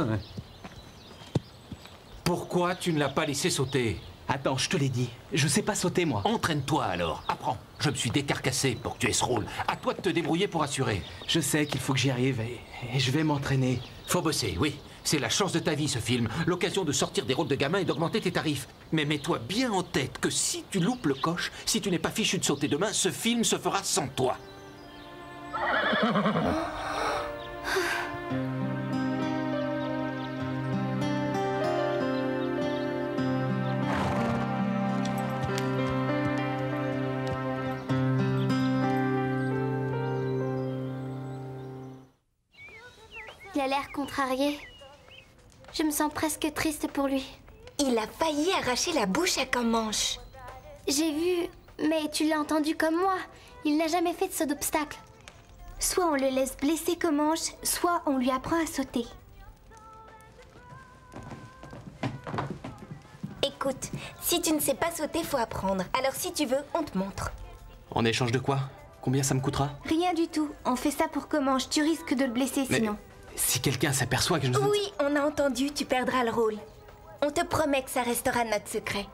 Pourquoi tu ne l'as pas laissé sauter? Attends, je te l'ai dit. Je sais pas sauter, moi. Entraîne-toi alors, apprends. Je me suis décarcassé pour que tu aies ce rôle. À toi de te débrouiller pour assurer. Je sais qu'il faut que j'y arrive et je vais m'entraîner. Faut bosser, oui. C'est la chance de ta vie, ce film. L'occasion de sortir des rôles de gamin et d'augmenter tes tarifs. Mais mets-toi bien en tête que si tu loupes le coche, si tu n'es pas fichu de sauter demain, ce film se fera sans toi. Il a l'air contrarié. Je me sens presque triste pour lui. Il a failli arracher la bouche à Comanche. J'ai vu, mais tu l'as entendu comme moi. Il n'a jamais fait de saut d'obstacle. Soit on le laisse blesser Comanche, soit on lui apprend à sauter. Écoute, si tu ne sais pas sauter, faut apprendre. Alors si tu veux, on te montre. En échange de quoi? Combien ça me coûtera? Rien du tout. On fait ça pour Comanche. Tu risques de le blesser sinon. Si quelqu'un s'aperçoit que je ne... Oui, on a entendu, tu perdras le rôle. On te promet que ça restera notre secret.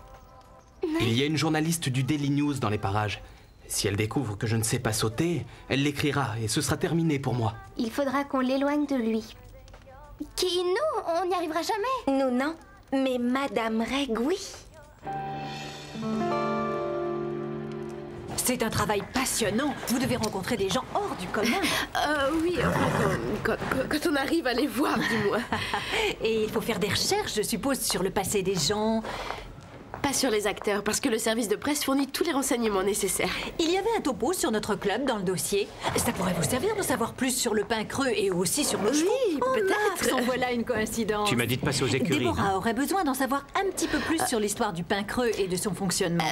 Il y a une journaliste du Daily News dans les parages. Si elle découvre que je ne sais pas sauter, elle l'écrira et ce sera terminé pour moi. Il faudra qu'on l'éloigne de lui. Qui, nous, on n'y arrivera jamais. Nous, non. Mais Madame Reg, oui. C'est un travail passionnant. Vous devez rencontrer des gens hors du commun. Oui, quand on arrive à les voir, dis-moi. Et il faut faire des recherches, je suppose, sur le passé des gens. Pas sur les acteurs, parce que le service de presse fournit tous les renseignements nécessaires. Il y avait un topo sur notre club dans le dossier. Ça pourrait vous servir de savoir plus sur le pain creux et aussi sur nos chevaux. Oui, peut-être. En voilà une coïncidence. Tu m'as dit de passer aux écuries. Déborah aurait besoin d'en savoir un petit peu plus sur l'histoire du pain creux et de son fonctionnement.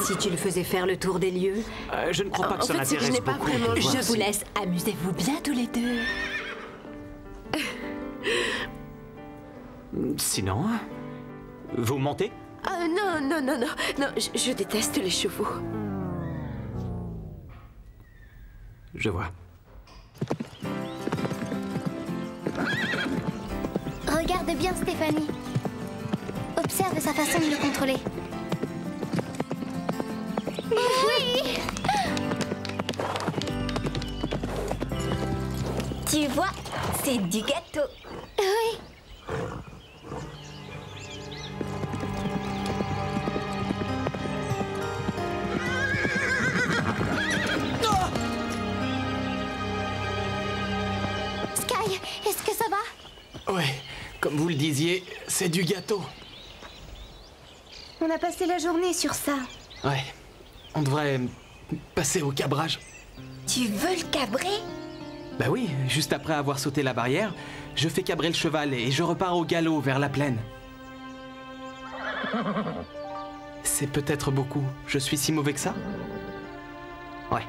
Si tu le faisais faire le tour des lieux. Je ne crois pas que ça fait, m'intéresse beaucoup. Je vous laisse. Amusez-vous bien tous les deux. Sinon, vous montez? Non, je déteste les chevaux. Je vois. Regarde bien Stéphanie. Observe sa façon de le contrôler. Oui! Tu vois, c'est du gâteau. Oui. Sky, est-ce que ça va? Ouais, comme vous le disiez, c'est du gâteau. On a passé la journée sur ça. Ouais, on devrait passer au cabrage. Tu veux le cabrer? Bah oui, juste après avoir sauté la barrière, je fais cabrer le cheval et je repars au galop vers la plaine. C'est peut-être beaucoup. Je suis si mauvais que ça? Ouais.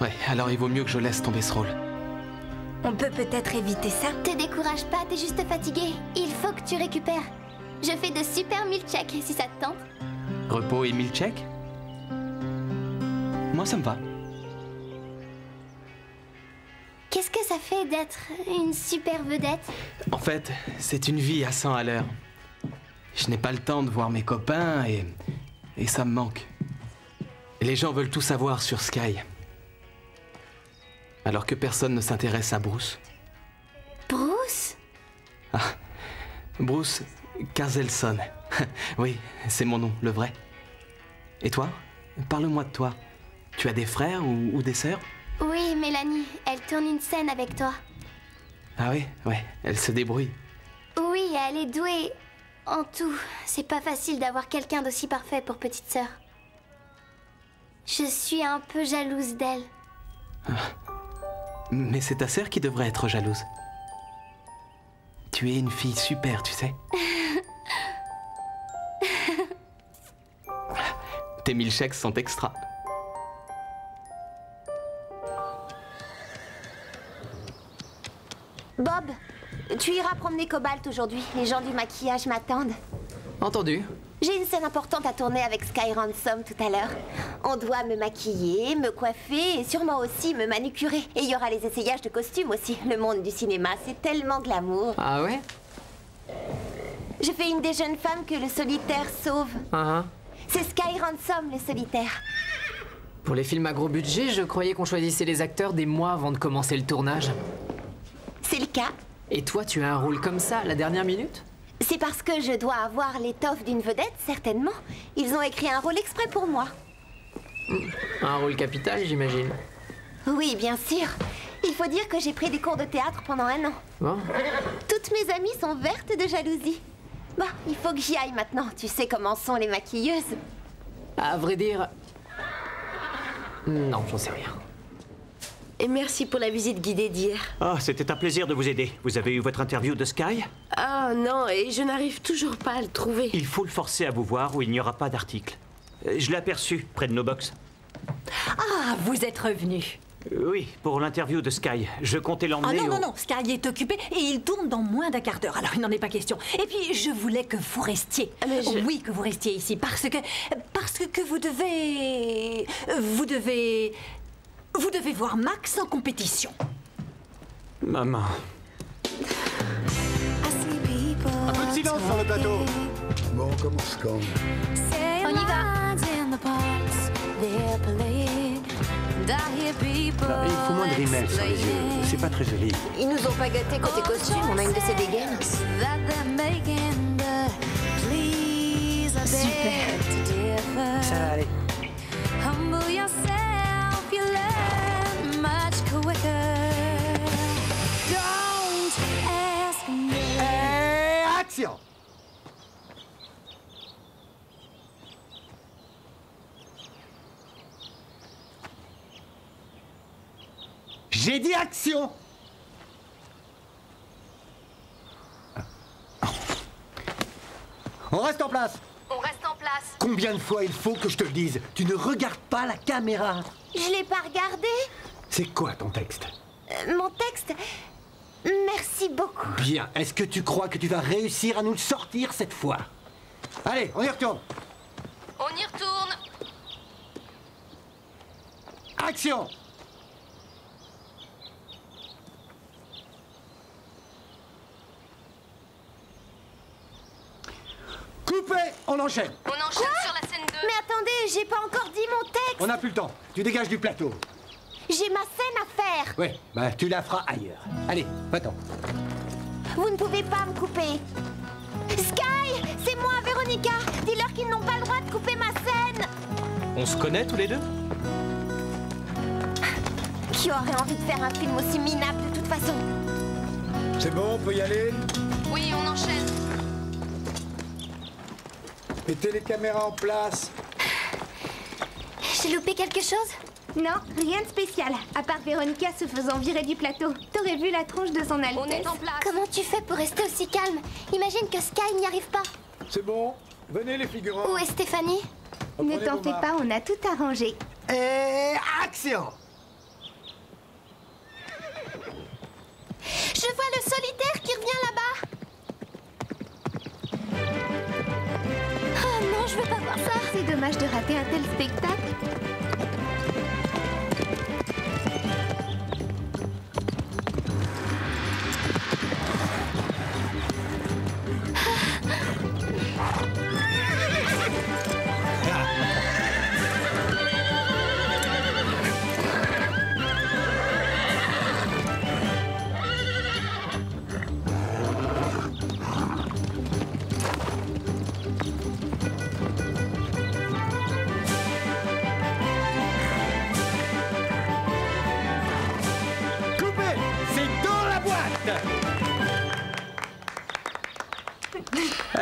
Ouais, alors il vaut mieux que je laisse tomber ce rôle. On peut peut-être éviter ça. Te décourage pas, t'es juste fatigué. Il faut que tu récupères. Je fais de super milkshakes si ça te tente. Repos et milkshake? Moi, ça me va. Qu'est-ce que ça fait d'être une super vedette? En fait, c'est une vie à 100 à l'heure. Je n'ai pas le temps de voir mes copains et ça me manque. Les gens veulent tout savoir sur Sky. Alors que personne ne s'intéresse à Bruce. Bruce? Ah, Bruce Carzelson. Oui, c'est mon nom, le vrai. Et toi? Parle-moi de toi. Tu as des frères ou des sœurs? Oui, Mélanie, elle tourne une scène avec toi. Ah oui, ouais, elle se débrouille. Oui, elle est douée en tout. C'est pas facile d'avoir quelqu'un d'aussi parfait pour petite sœur. Je suis un peu jalouse d'elle. Mais c'est ta sœur qui devrait être jalouse. Tu es une fille super, tu sais. Tes milkshakes sont extra. Bob, tu iras promener Cobalt aujourd'hui. Les gens du maquillage m'attendent. Entendu. J'ai une scène importante à tourner avec Sky Ransom tout à l'heure. On doit me maquiller, me coiffer et sûrement aussi me manicurer. Et il y aura les essayages de costumes aussi. Le monde du cinéma, c'est tellement glamour. Ah ouais? Je fais une des jeunes femmes que le solitaire sauve. C'est Sky Ransom, le solitaire. Pour les films à gros budget, je croyais qu'on choisissait les acteurs des mois avant de commencer le tournage. C'est le cas. Et toi, tu as un rôle comme ça à la dernière minute? C'est parce que je dois avoir l'étoffe d'une vedette, certainement. Ils ont écrit un rôle exprès pour moi. Un rôle capital, j'imagine. Oui, bien sûr. Il faut dire que j'ai pris des cours de théâtre pendant 1 an. Bon. Toutes mes amies sont vertes de jalousie. Bon, il faut que j'y aille maintenant. Tu sais comment sont les maquilleuses. À vrai dire... Non, j'en sais rien. Et merci pour la visite guidée d'hier. Ah, c'était un plaisir de vous aider. Vous avez eu votre interview de Sky? Ah non, et je n'arrive toujours pas à le trouver. Il faut le forcer à vous voir ou il n'y aura pas d'article. Je l'ai aperçu près de nos box. Ah, vous êtes revenu. Oui, pour l'interview de Sky. Je comptais Ah l'emmener non, au... non, non, Sky est occupé et il tourne dans moins d'1 quart d'heure, alors il n'en est pas question. Et puis, je voulais que vous restiez. Oui, que vous restiez ici, parce que vous devez... Vous devez voir Max en compétition. Maman. Un peu de silence sur le plateau. Bon, on commence quand? On y va. Il faut moins de rimel sur les yeux. C'est pas très joli. Ils nous ont pas gâtés côté costume, on a une de ces dégaines. Super. Ça va aller. Et action! J'ai dit action! On reste en place! On reste en place. Combien de fois il faut que je te le dise? Tu ne regardes pas la caméra! Je l'ai pas regardé. C'est quoi ton texte? Mon texte... Merci beaucoup. Bien, est-ce que tu crois que tu vas réussir à nous le sortir cette fois? Allez, on y retourne! On y retourne. Action! Coupé, on enchaîne. On enchaîne sur la scène 2. Mais attendez, j'ai pas encore dit mon texte. On n'a plus le temps. Tu dégages du plateau. J'ai ma scène à faire. Ouais, bah tu la feras ailleurs. Allez, va-t'en. Vous ne pouvez pas me couper. Sky, c'est moi, Véronica. Dis-leur qu'ils n'ont pas le droit de couper ma scène. On se connaît tous les deux? Qui aurait envie de faire un film aussi minable de toute façon? C'est bon, on peut y aller? Oui, on enchaîne. Mettez les caméras en place. J'ai loupé quelque chose? Non, rien de spécial. À part Véronica se faisant virer du plateau. T'aurais vu la tronche de son Altesse. On est en place. Comment tu fais pour rester aussi calme? Imagine que Sky n'y arrive pas. C'est bon. Venez les figurants. Où est Stéphanie? Ne t'en fais pas, on a tout arrangé. Et action! Je vois le solitaire qui revient là-bas. Oh non, je veux pas voir ça. C'est dommage de rater un tel spectacle.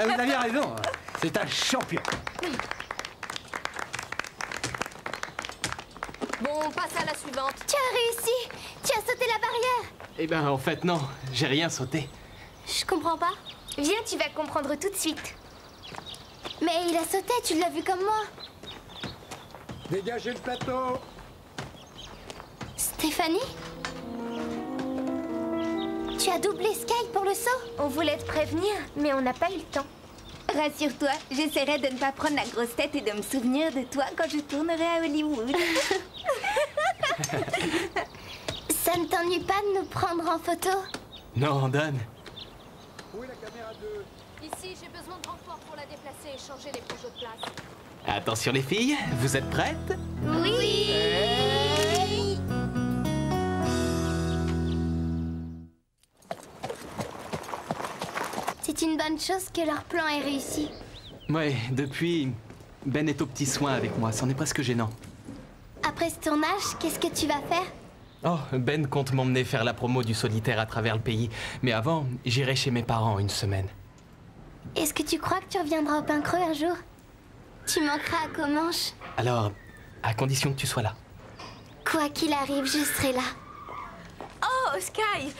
Vous aviez raison, c'est un champion. Bon, on passe à la suivante. Tu as réussi. Tu as sauté la barrière. Eh ben, en fait, non. J'ai rien sauté. Je comprends pas. Viens, tu vas comprendre tout de suite. Mais il a sauté, tu l'as vu comme moi. Dégagez le plateau. Stéphanie? Tu as doublé Sky pour le saut? On voulait te prévenir, mais on n'a pas eu le temps. Rassure-toi, j'essaierai de ne pas prendre la grosse tête et de me souvenir de toi quand je tournerai à Hollywood. Ça ne t'ennuie pas de nous prendre en photo? Non, donne. Où est la caméra 2? Ici, j'ai besoin de renfort pour la déplacer et changer les projets de place. Attention les filles, vous êtes prêtes? Oui. C'est une bonne chose que leur plan ait réussi. Ouais, depuis, Ben est au petit soin avec moi, c'en est presque gênant. Après ce tournage, qu'est-ce que tu vas faire? Oh, Ben compte m'emmener faire la promo du solitaire à travers le pays. Mais avant, j'irai chez mes parents une semaine. Est-ce que tu crois que tu reviendras au Pain Creux un jour? Tu manqueras à Comanche. Alors, à condition que tu sois là. Quoi qu'il arrive, je serai là. Oh, Sky!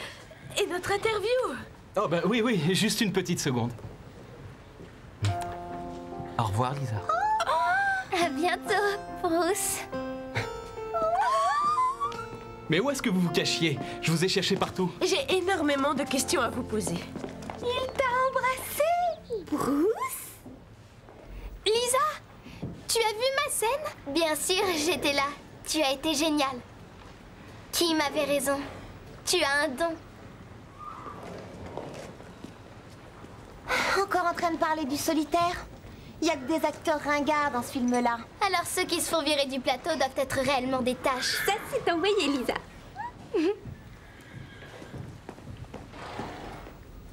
Et notre interview? Oh bah oui, oui, juste une petite seconde. Au revoir, Lisa. À bientôt, Bruce. Mais où est-ce que vous vous cachiez? Je vous ai cherché partout. J'ai énormément de questions à vous poser. Il t'a embrassé, Bruce? Lisa, tu as vu ma scène? Bien sûr, j'étais là. Tu as été génial. Kim avait raison. Tu as un don. Encore en train de parler du solitaire? Il y a que des acteurs ringards dans ce film-là. Alors ceux qui se font virer du plateau doivent être réellement des tâches. Ça, c'est envoyé, Lisa.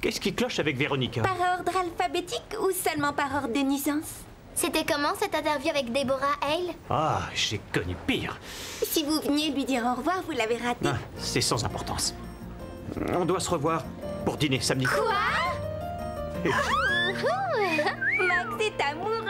Qu'est-ce qui cloche avec Véronica? Par ordre alphabétique ou seulement par ordre de naissance? C'était comment cette interview avec Deborah Hale? Ah, j'ai connu pire. Si vous veniez lui dire au revoir, vous l'avez raté. Ah, c'est sans importance. On doit se revoir pour dîner samedi. Quoi? Max est amoureux.